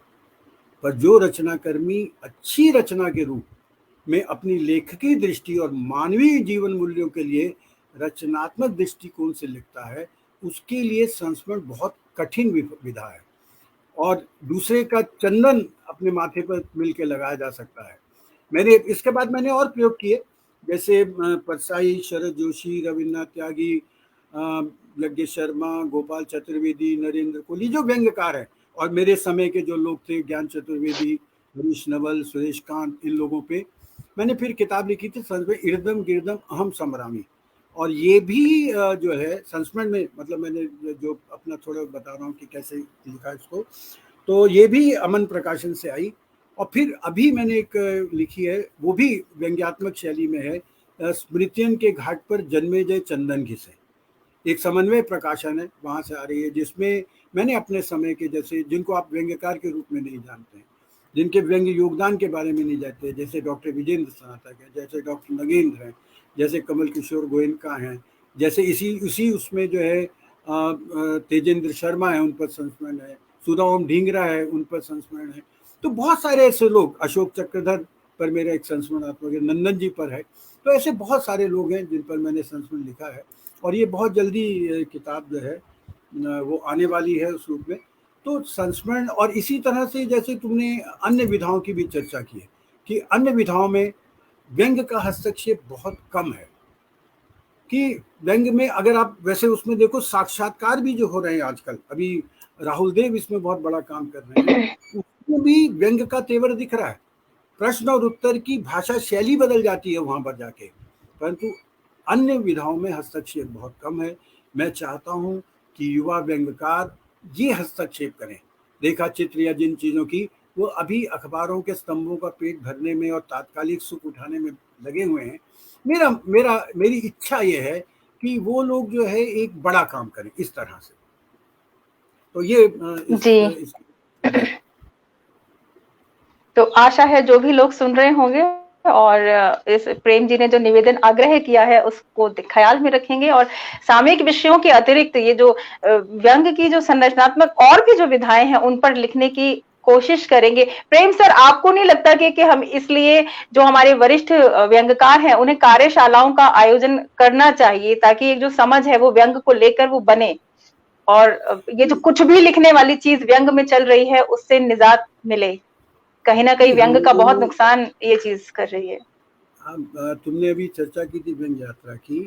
पर जो रचनाकर्मी अच्छी रचना के रूप में अपनी लेखकी दृष्टि और मानवीय जीवन मूल्यों के लिए रचनात्मक दृष्टिकोण से लिखता है, उसके लिए संस्मरण बहुत कठिन विधा है और दूसरे का चंदन अपने माथे पर मिल के लगाया जा सकता है। मैंने इसके बाद मैंने और प्रयोग किए, जैसे परसाई, शरद जोशी, रविन्द्रनाथ त्यागी, यज्ञ शर्मा, गोपाल चतुर्वेदी, नरेंद्र कोहली, जो व्यंग्यकार हैं, और मेरे समय के जो लोग थे, ज्ञान चतुर्वेदी, हरीश नवल, सुरेश कांत, इन लोगों पे मैंने फिर किताब लिखी थी संस्मरण इर्दम गिर्दम अहम संग्रामी। और ये भी जो है संस्मरण में, मतलब मैंने जो अपना थोड़ा बता रहा हूँ कि कैसे लिखा इसको, तो ये भी अमन प्रकाशन से आई। और फिर अभी मैंने एक लिखी है, वो भी व्यंग्यात्मक शैली में है, स्मृतियन के घाट पर जन्मेजय चंदन घिसे, एक समन्वय प्रकाशन है, वहाँ से आ रही है, जिसमें मैंने अपने समय के, जैसे जिनको आप व्यंग्यकार के रूप में नहीं जानते हैं, जिनके व्यंग्य योगदान के बारे में नहीं जानते, जैसे डॉक्टर विजेंद्र स्नातक है, जैसे डॉक्टर नगेंद्र हैं, जैसे कमल किशोर गोयनका हैं, जैसे इसी उसमें जो है तेजेंद्र शर्मा है, उन पर संस्मरण है, सुधा ओम ढींगरा है, उन पर संस्मरण है। तो बहुत सारे ऐसे लोग, अशोक चक्रधर पर मेरा एक संस्मरणात्मक है, नंदन जी पर है। तो ऐसे बहुत सारे लोग हैं जिन पर मैंने संस्मरण लिखा है, और ये बहुत जल्दी किताब जो है वो आने वाली है उस रूप में। तो संस्मरण, और इसी तरह से जैसे तुमने अन्य विधाओं की भी चर्चा की है कि अन्य विधाओं में व्यंग्य का हस्तक्षेप बहुत कम है, कि व्यंग्य में अगर आप वैसे उसमें देखो, साक्षात्कार भी जो हो रहे हैं आजकल, अभी राहुल देव इसमें बहुत बड़ा काम कर रहे हैं, उसमें भी व्यंग्य का तेवर दिख रहा है। प्रश्न और उत्तर की भाषा शैली बदल जाती है वहां पर जाके, परंतु अन्य विधाओं में हस्तक्षेप बहुत कम है। मैं चाहता हूं कि युवा व्यंग्यकार ये हस्तक्षेप करें, रेखा चित्र या जिन चीजों की वो अभी अखबारों के स्तंभों का पेट भरने में और तात्कालिक सुख उठाने में लगे हुए हैं, मेरी इच्छा ये है कि वो लोग जो है एक बड़ा काम करें इस तरह से। तो ये जी। तो आशा है जो भी लोग सुन रहे होंगे और इस प्रेम जी ने जो निवेदन आग्रह किया है उसको ख्याल में रखेंगे, और सामयिक विषयों के अतिरिक्त ये जो व्यंग्य की जो संरचनात्मक और भी जो विधाएं हैं उन पर लिखने की कोशिश करेंगे। प्रेम सर, आपको नहीं लगता कि हम इसलिए जो हमारे वरिष्ठ व्यंग्यकार हैं उन्हें कार्यशालाओं का आयोजन करना चाहिए, ताकि एक जो समझ है वो व्यंग्य को लेकर वो बने, और ये जो कुछ भी लिखने वाली चीज व्यंग्य में चल रही है उससे निजात मिले? कहीं ना कहीं व्यंग्य का बहुत नुकसान ये चीज कर रही है। तुमने अभी चर्चा की थी व्यंग्य यात्रा की,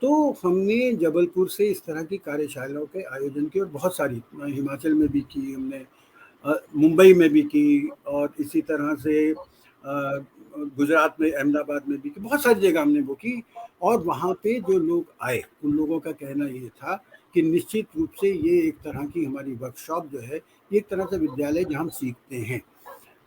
तो हमने जबलपुर से इस तरह की कार्यशालाओं के आयोजन किए, और बहुत सारी हिमाचल में भी की हमने, मुंबई में भी की, और इसी तरह से गुजरात में, अहमदाबाद में भी की, बहुत सारी जगह हमने वो की। और वहाँ पे जो लोग आए उन लोगों का कहना ये था कि निश्चित रूप से ये एक तरह की हमारी वर्कशॉप जो है, ये एक तरह से विद्यालय जहाँ हम सीखते हैं।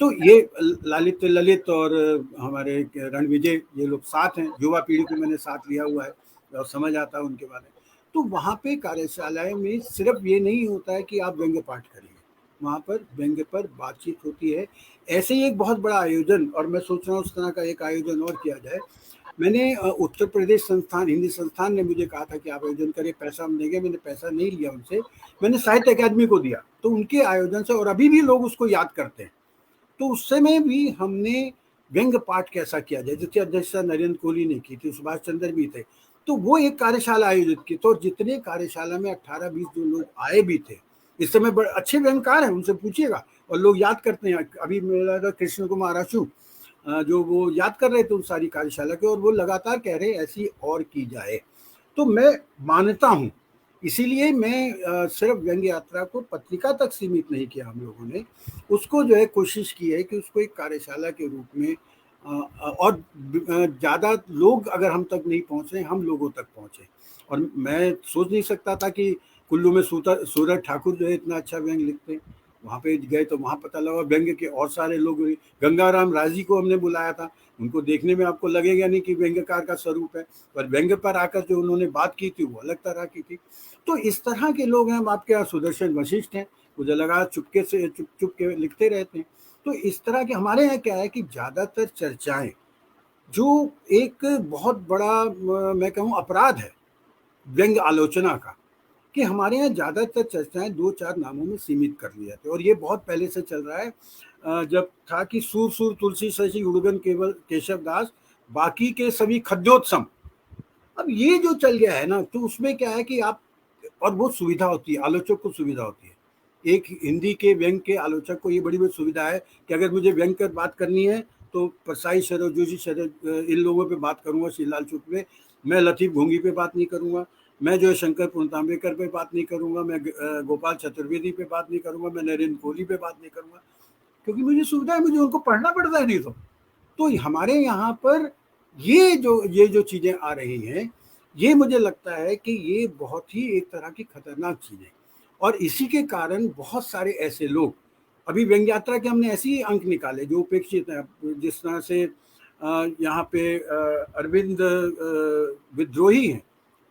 तो ये ललित और हमारे रणविजय, ये लोग साथ हैं, युवा पीढ़ी को मैंने साथ लिया हुआ है और समझ आता है उनके बारे में। तो वहाँ पे कार्यशालाएं में सिर्फ ये नहीं होता है कि आप व्यंग्य पाठ करिए, वहाँ पर व्यंग्य पर बातचीत होती है। ऐसे ही एक बहुत बड़ा आयोजन, और मैं सोच रहा हूँ उस तरह का एक आयोजन और किया जाए। मैंने उत्तर प्रदेश संस्थान, हिंदी संस्थान ने मुझे कहा था कि आप आयोजन करें, पैसा हम देंगे। मैंने पैसा नहीं लिया उनसे, मैंने साहित्य अकादमी को दिया, तो उनके आयोजन से, और अभी भी लोग उसको याद करते हैं। तो उस समय भी हमने व्यंग्य पाठ कैसा किया जाए, जिसकी अध्यक्षता नरेंद्र कोहली ने की थी, सुभाष चंद्र भी थे, तो वो एक कार्यशाला आयोजित की। तो जितने कार्यशाला में 18-20 जो लोग आए भी थे, इस समय बड़े अच्छे व्यंग्यकार हैं, उनसे पूछिएगा, और लोग याद करते हैं। अभी मेरा कृष्ण कुमार आशु जो वो याद कर रहे थे उस सारी कार्यशाला के, और वो लगातार कह रहे ऐसी और की जाए। तो मैं मानता हूँ, इसीलिए मैं सिर्फ व्यंग्य यात्रा को पत्रिका तक सीमित नहीं किया, हम लोगों ने उसको जो है कोशिश की है कि उसको एक कार्यशाला के रूप में, और ज़्यादा लोग अगर हम तक नहीं पहुँचे, हम लोगों तक पहुँचे। और मैं सोच नहीं सकता था कि कुल्लू में सूरज ठाकुर जो है इतना अच्छा व्यंग्य लिखते हैं, वहाँ पे गए तो वहाँ पता लगा व्यंग्य के और सारे लोग, गंगाराम राजी को हमने बुलाया था, उनको देखने में आपको लगेगा नहीं कि व्यंग्यकार का स्वरूप है, पर व्यंग्य पर आकर जो उन्होंने बात की थी वो अलग तरह की थी। तो इस तरह के लोग हैं। आपके यहाँ सुदर्शन वशिष्ठ हैं, मुझे लगा चुपके से चुप चुप के लिखते रहते हैं। तो इस तरह के हमारे यहाँ क्या है कि ज़्यादातर चर्चाएं, जो एक बहुत बड़ा मैं कहूँ अपराध है व्यंग्य आलोचना का, कि हमारे यहाँ ज़्यादातर चर्चाएं 2-4 नामों में सीमित कर ली जाती है। और ये बहुत पहले से चल रहा है। जब था कि सूर सूर तुलसी शशि उड़गन केवल केशव दास, बाकी के सभी खद्योत्सम। अब ये जो चल गया है ना, तो उसमें क्या है कि आप, और वो सुविधा होती है, आलोचक को सुविधा होती है। एक हिंदी के व्यंग्य के आलोचक को ये बड़ी बड़ी सुविधा है कि अगर मुझे व्यंग्य पर बात करनी है तो परसाई शरद जोशी शरद इन लोगों पे बात करूंगा, श्रीलाल चुप पे, मैं लतीफ घोंगी पे बात नहीं करूंगा, मैं जो है शंकर पुनतांबेकर पे बात नहीं करूंगा, मैं गोपाल चतुर्वेदी पे बात नहीं करूंगा, मैं नरेंद्र कोहली पे बात नहीं करूंगा, क्योंकि मुझे सुविधा है, मुझे उनको पढ़ना पड़ता है नहीं तो हमारे यहाँ पर ये जो चीज़ें आ रही हैं, ये मुझे लगता है कि ये बहुत ही एक तरह की खतरनाक चीज़ है। और इसी के कारण बहुत सारे ऐसे लोग, अभी व्यंग्य यात्रा के हमने ऐसे ही अंक निकाले जो उपेक्षित हैं, जिस तरह से यहाँ पे अरविंद विद्रोही हैं,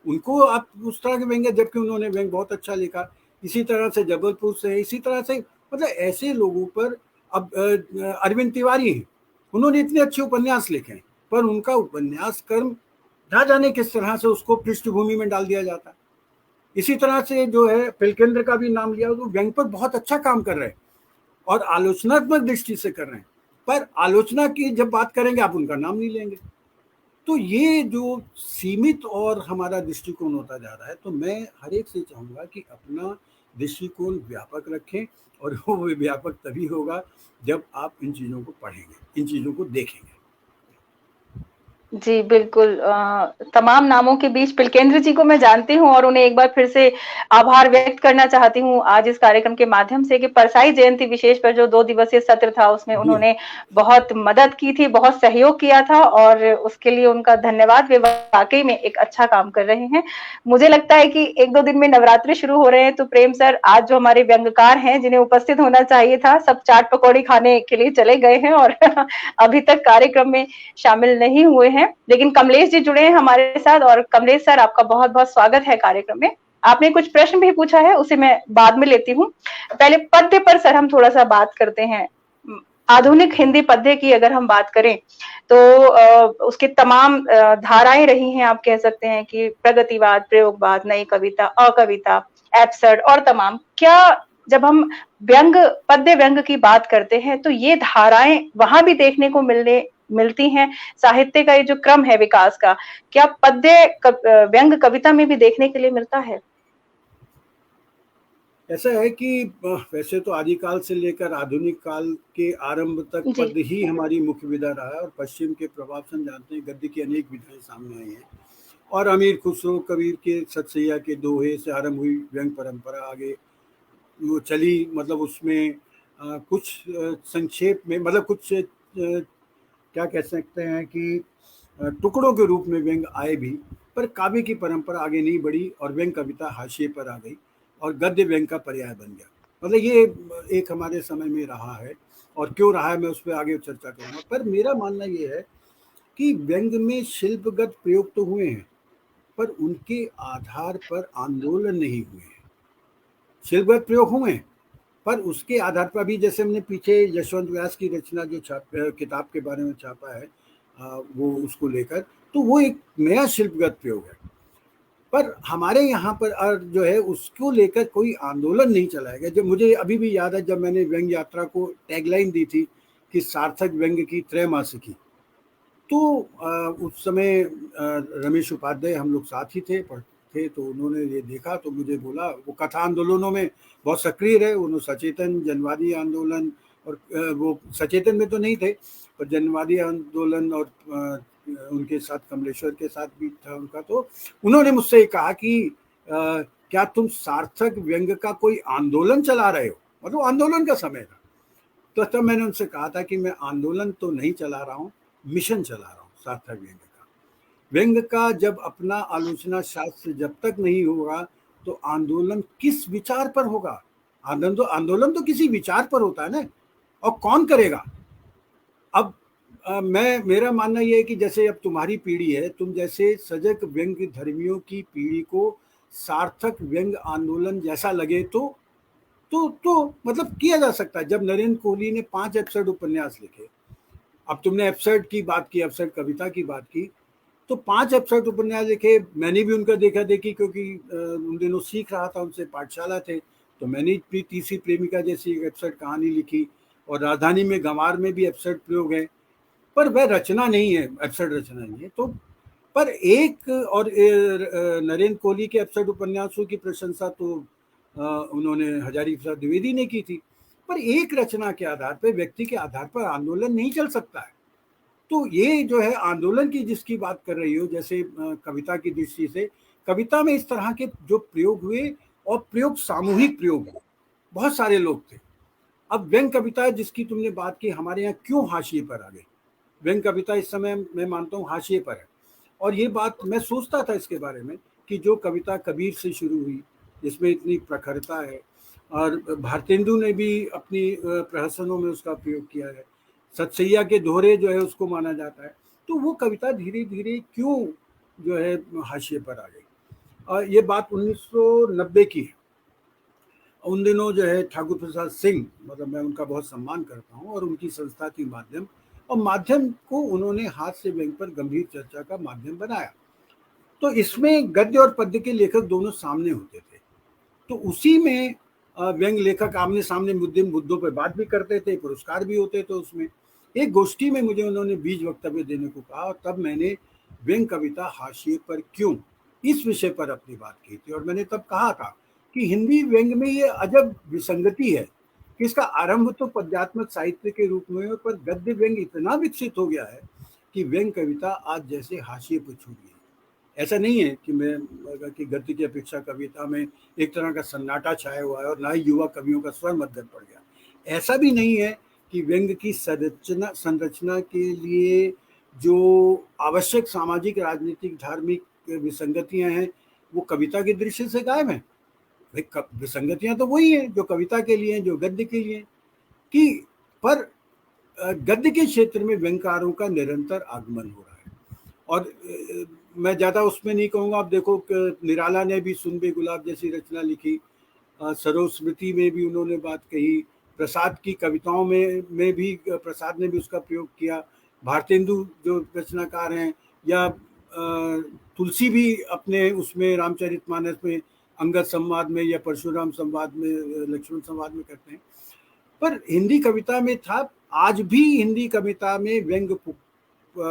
उनको आप उस तरह के व्यंग्य, जबकि उन्होंने व्यंग्य बहुत अच्छा लिखा। इसी तरह से जबलपुर से, इसी तरह से मतलब ऐसे लोगों पर, अब अरविंद तिवारी हैं, उन्होंने इतने अच्छे उपन्यास लिखे हैं, पर उनका उपन्यास कर्म ना जाने किस तरह से उसको पृष्ठभूमि में डाल दिया जाता है। इसी तरह से जो है पिलकेंद्र का भी नाम लिया, तो व्यंग्य पर बहुत अच्छा काम कर रहे हैं और आलोचनात्मक दृष्टि से कर रहे हैं, पर आलोचना की जब बात करेंगे आप उनका नाम नहीं लेंगे। तो ये जो सीमित और हमारा दृष्टिकोण होता जा रहा है, तो मैं हर एक से चाहूँगा कि अपना दृष्टिकोण व्यापक रखें, और वो व्यापक तभी होगा जब आप इन चीज़ों को पढ़ेंगे, इन चीज़ों को देखेंगे। जी, बिल्कुल। तमाम नामों के बीच पिलकेंद्र जी को मैं जानती हूँ और उन्हें एक बार फिर से आभार व्यक्त करना चाहती हूँ आज इस कार्यक्रम के माध्यम से, कि परसाई जयंती विशेष पर जो 2 दिवसीय सत्र था उसमें जी उन्होंने बहुत मदद की थी, बहुत सहयोग किया था, और उसके लिए उनका धन्यवाद। वे वाक़ई में एक अच्छा काम कर रहे हैं। मुझे लगता है कि 1-2 दिन में नवरात्रि शुरू हो रहे हैं, तो प्रेम सर आज जो हमारे व्यंग्यकार हैं जिन्हें उपस्थित होना चाहिए था, सब चाट पकौड़ी खाने के लिए चले गए हैं और अभी तक कार्यक्रम में शामिल नहीं हुए हैं। लेकिन कमलेश जी जुड़े हैं हमारे साथ, और कमलेश सर आपका बहुत-बहुत स्वागत है कार्यक्रम में। आपने कुछ प्रश्न भी पूछा है, उसे मैं बाद में लेती हूँ। पहले पद्य पर सर हम थोड़ा-सा बात करते हैं। आधुनिक हिंदी पद्य की अगर हम बात करें तो उसके तमाम धाराएँ रही हैं, आप कह सकते हैं कि प्रगतिवाद, प्रयोगवाद, नई कविता, अकविता, एब्सर्ड और तमाम। क्या जब हम पद्य व्यंग्य की बात करते हैं तो ये धाराएँ वहाँ भी देखने को मिलती हैं? साहित्य का ये जो क्रम है विकास का, क्या व्यंग्य कविता में भी देखने के लिए मिलता है? ऐसा है कि वैसे तो आदिकाल से लेकर आधुनिक काल के आरंभ तक जी। पद्य ही हमारी मुख्य विधा रहा है, और पश्चिम के प्रभाव से हम जानते हैं गद्य की अनेक विधाएं सामने आई हैं, और अमीर खुसरो कबीर के सतसैया के दोहे से आरंभ हुई व्यंग्य परंपरा आगे वो चली। मतलब उसमें कुछ संक्षेप में, मतलब कुछ क्या कह सकते हैं कि टुकड़ों के रूप में व्यंग्य आए भी, पर काव्य की परंपरा आगे नहीं बढ़ी और व्यंग्य कविता हाशिए पर आ गई और गद्य व्यंग्य का पर्याय बन गया। मतलब ये एक हमारे समय में रहा है, और क्यों रहा है मैं उस पर आगे चर्चा करूँगा। पर मेरा मानना ये है कि व्यंग्य में शिल्पगत प्रयोग तो हुए हैं, पर उनके आधार पर आंदोलन नहीं हुए हैं। शिल्पगत प्रयोग हुए हैं, पर उसके आधार पर भी, जैसे हमने पीछे यशवंत व्यास की रचना जो किताब के बारे में छापा है, वो उसको लेकर, तो वो एक नया शिल्पगत प्रयोग है। पर हमारे यहाँ पर जो है उसको लेकर कोई आंदोलन नहीं चलाया गया। जब मुझे अभी भी याद है, जब मैंने व्यंग्य यात्रा को टैगलाइन दी थी कि सार्थक व्यंग्य की त्रैमासिकी, तो उस समय रमेश उपाध्याय हम लोग साथ ही थे, पढ़ते, तो उन्होंने ये देखा तो मुझे बोला, वो कथा आंदोलनों में बहुत सक्रिय रहे, उन्होंने सचेतन जनवादी आंदोलन, और वो सचेतन में तो नहीं थे पर जनवादी आंदोलन, और उनके साथ कमलेश्वर के साथ भी था उनका। तो उन्होंने मुझसे कहा कि क्या तुम सार्थक व्यंग्य का कोई आंदोलन चला रहे हो? मतलब आंदोलन का समय था। तो तब मैंने उनसे कहा था कि मैं आंदोलन तो नहीं चला रहा हूँ, मिशन चला रहा हूँ सार्थक व्यंग्य का। व्यंग्य का जब अपना आलोचना शास्त्र जब तक नहीं होगा, तो आंदोलन किस विचार पर होगा? आंदोलन तो किसी विचार पर होता है ना, और कौन करेगा। अब मेरा मानना ये है कि जैसे अब तुम्हारी पीढ़ी है, तुम जैसे सजग व्यंग्य धर्मियों की पीढ़ी को सार्थक व्यंग्य आंदोलन जैसा लगे तो मतलब किया जा सकता है। जब नरेंद्र कोहली ने 5 एब्सर्ड उपन्यास लिखे, अब तुमने एब्सर्ड की बात की, एब्सर्ड कविता की बात की, तो 5 एब्सर्ड उपन्यास लिखे। मैंने भी उनका देखा देखी, क्योंकि उन दिनों सीख रहा था उनसे, पाठशाला थे, तो मैंने भी तीसरी प्रेमिका जैसी एक एब्सर्ड कहानी लिखी, और राजधानी में गंवार में भी एब्सर्ड प्रयोग है, पर वह रचना नहीं है, एब्सर्ड रचना नहीं है। तो पर एक और नरेंद्र कोहली के एब्सर्ड उपन्यासों की प्रशंसा तो उन्होंने हजारी प्रसाद द्विवेदी ने की थी, पर एक रचना के आधार पर, व्यक्ति के आधार पर आंदोलन नहीं चल सकता है। तो ये जो है आंदोलन की जिसकी बात कर रही हो, जैसे कविता की दृष्टि से, कविता में इस तरह के जो प्रयोग हुए, और प्रयोग सामूहिक प्रयोग हुए, बहुत सारे लोग थे। अब व्यंग कविता जिसकी तुमने बात की, हमारे यहाँ क्यों हाशिए पर आ गई व्यंग कविता, इस समय मैं मानता हूँ हाशिए पर है। और ये बात मैं सोचता था इसके बारे में कि जो कविता कबीर से शुरू हुई, जिसमें इतनी प्रखरता है, और भारतेंदु ने भी अपनी प्रहसनों में उसका प्रयोग किया है, सतसैया के दोहरे जो है उसको माना जाता है, तो वो कविता धीरे धीरे क्यों जो है हाशिए पर आ गई। और ये बात 1990 की है। उन दिनों जो है ठाकुर प्रसाद सिंह, मतलब मैं उनका बहुत सम्मान करता हूँ, और उनकी संस्था थी माध्यम, और माध्यम को उन्होंने हाथ से व्यंग पर गंभीर चर्चा का माध्यम बनाया। तो इसमें गद्य और पद्य के लेखक दोनों सामने होते थे, तो उसी में व्यंग लेखक आमने सामने मुद्दों पर बात भी करते थे, पुरस्कार भी होते थे उसमें। एक गोष्ठी में मुझे उन्होंने बीज वक्तव्य देने को कहा, और तब मैंने व्यंग कविता हाशिए पर क्यों, इस विषय पर अपनी बात की थी। और मैंने तब कहा था कि हिंदी व्यंग में ये अजब विसंगति है कि इसका आरंभ तो पद्यात्मक साहित्य के रूप में है, पर गद्य व्यंग इतना विकसित हो गया है कि व्यंग कविता आज जैसे हाशिए पर छूट गई। ऐसा नहीं है कि गद्य की अपेक्षा कविता में एक तरह का सन्नाटा छाया हुआ है, और ना ही युवा कवियों का स्वर मध्यम पड़ गया। ऐसा भी नहीं है कि व्यंग की संरचना के लिए जो आवश्यक सामाजिक, राजनीतिक, धार्मिक विसंगतियां हैं, वो कविता के दृश्य से गायब हैं। विसंगतियां तो वही हैं जो कविता के लिए, जो गद्य के लिए, कि पर गद्य के क्षेत्र में व्यंगकारों का निरंतर आगमन हो रहा है। और मैं ज़्यादा उसमें नहीं कहूँगा। आप देखो निराला ने भी सुन बे गुलाब जैसी रचना लिखी, सरोज स्मृति में भी उन्होंने बात कही, प्रसाद की कविताओं में भी प्रसाद ने भी उसका प्रयोग किया, भारतेंदु जो रचनाकार हैं, या तुलसी भी अपने उसमें रामचरितमानस में अंगद संवाद में, या परशुराम संवाद में, लक्ष्मण संवाद में करते हैं। पर हिंदी कविता में था, आज भी हिंदी कविता में व्यंग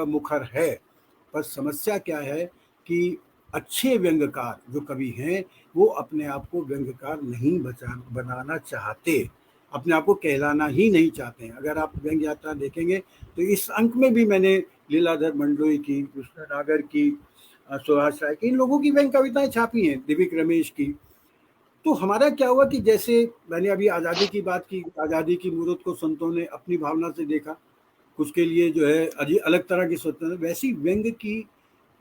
मुखर है, पर समस्या क्या है कि अच्छे व्यंग्यकार जो कवि हैं वो अपने आप को व्यंग्यकार नहीं बनाना चाहते, अपने आप को कहलाना ही नहीं चाहते हैं। अगर आप व्यंग्य यात्रा देखेंगे तो इस अंक में भी मैंने लीलाधर मंडलोई की, कृष्ण नागर की, सुभाष राय की, इन लोगों की व्यंग्य कविताएं छापी हैं, दिव्यक रमेश की। तो हमारा क्या हुआ कि जैसे मैंने अभी आज़ादी की बात की, आज़ादी की मूर्त को संतों ने अपनी भावना से देखा, कुछ के लिए जो है अलग तरह की स्वतंत्रता, वैसी व्यंग्य की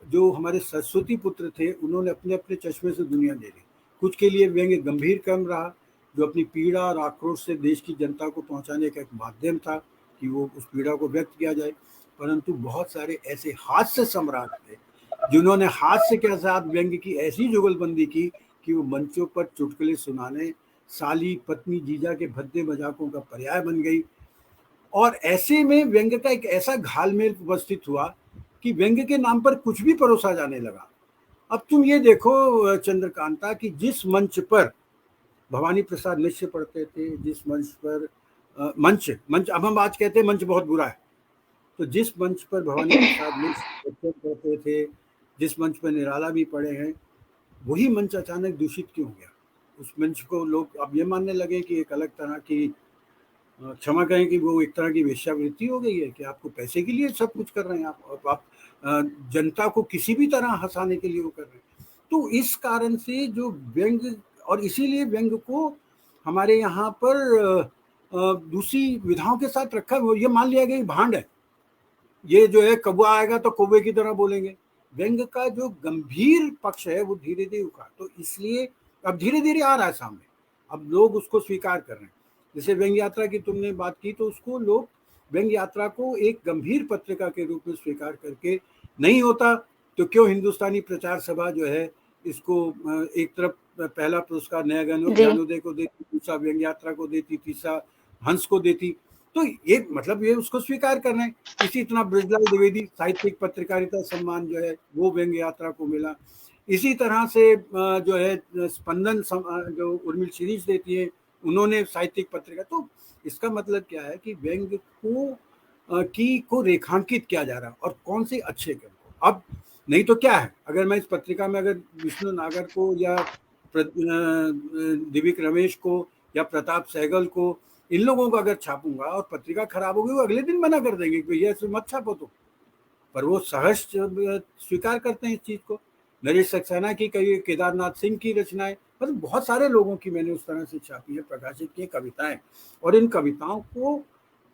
जो हमारे सरस्वती पुत्र थे उन्होंने अपने अपने चश्मे से दुनिया दे दी। कुछ के लिए व्यंग्य गंभीर कर्म रहा, जो अपनी पीड़ा और आक्रोश से देश की जनता को पहुंचाने का एक माध्यम था कि वो उस पीड़ा को व्यक्त किया जाए। परंतु बहुत सारे ऐसे हास्य सम्राट थे जिन्होंने हास्य के साथ व्यंग्य की ऐसी जुगलबंदी की कि वो मंचों पर चुटकुले सुनाने, साली पत्नी जीजा के भद्दे मजाकों का पर्याय बन गई। और ऐसे में व्यंग्य का एक ऐसा घालमेल उपस्थित हुआ कि व्यंग्य के नाम पर कुछ भी परोसा जाने लगा। अब तुम ये देखो चंद्रकांता कि जिस मंच पर भवानी प्रसाद निश्चय पढ़ते थे, जिस मंच पर मंच अब हम आज कहते हैं मंच बहुत बुरा है, तो जिस मंच पर भवानी प्रसाद निश्चय पढ़ते थे, जिस मंच पर निराला भी पढ़े हैं, वही मंच अचानक दूषित क्यों हो गया? उस मंच को लोग अब ये मानने लगे कि एक अलग तरह की, क्षमा कहें कि वो एक तरह की वेश्यावृत्ति हो गई है कि आपको पैसे के लिए सब कुछ कर रहे हैं आप जनता को किसी भी तरह हंसाने के लिए वो कर रहे हैं। तो इस कारण से जो व्यंग्य, और इसीलिए व्यंग्य को हमारे यहाँ पर दूसरी विधाओं के साथ रखा, ये मान लिया गया भांड है, ये जो है कौवा आएगा तो कौवे की तरह बोलेंगे। व्यंग्य का जो गंभीर पक्ष है वो धीरे धीरे उखा, तो इसलिए अब धीरे धीरे आ रहा है सामने। अब लोग उसको स्वीकार कर रहे हैं। जैसे व्यंग्य यात्रा की तुमने बात की, तो उसको लोग व्यंग्य यात्रा को एक गंभीर पत्रिका के रूप में स्वीकार करके, नहीं होता तो क्यों हिंदुस्तानी प्रचार सभा जो है इसको एक तरफ पहला पुरस्कार नया ज्ञानोदय को देती, दूसरा व्यंग्य यात्रा को देती, तीसरा हंस को देती। तो ये मतलब ये उसको स्वीकार कर रहे हैं। इसी तरह ब्रजलाल द्विवेदी साहित्यिक पत्रकारिता सम्मान जो है वो व्यंग्य यात्रा को मिला। इसी तरह से जो है स्पंदन जो उर्मिल सीरीज देती है, उन्होंने साहित्यिक पत्रिका। तो इसका मतलब क्या है कि व्यंग्य को रेखांकित किया जा रहा है और कौन से अच्छे ग्रंथ को। अब नहीं तो क्या है, अगर मैं इस पत्रिका में अगर विष्णु नागर को या दिव्यक रमेश को या प्रताप सहगल को, इन लोगों को अगर छापूंगा और पत्रिका खराब होगी, वो अगले दिन मना कर देंगे कि भैया इसमें मत छापो। तो पर वो सहज स्वीकार करते हैं इस चीज को। नरेश सक्सेना की कई, केदारनाथ सिंह की रचनाएं, मतलब बहुत सारे लोगों की मैंने उस तरह से छापी है, प्रकाशित की कविताएं। और इन कविताओं को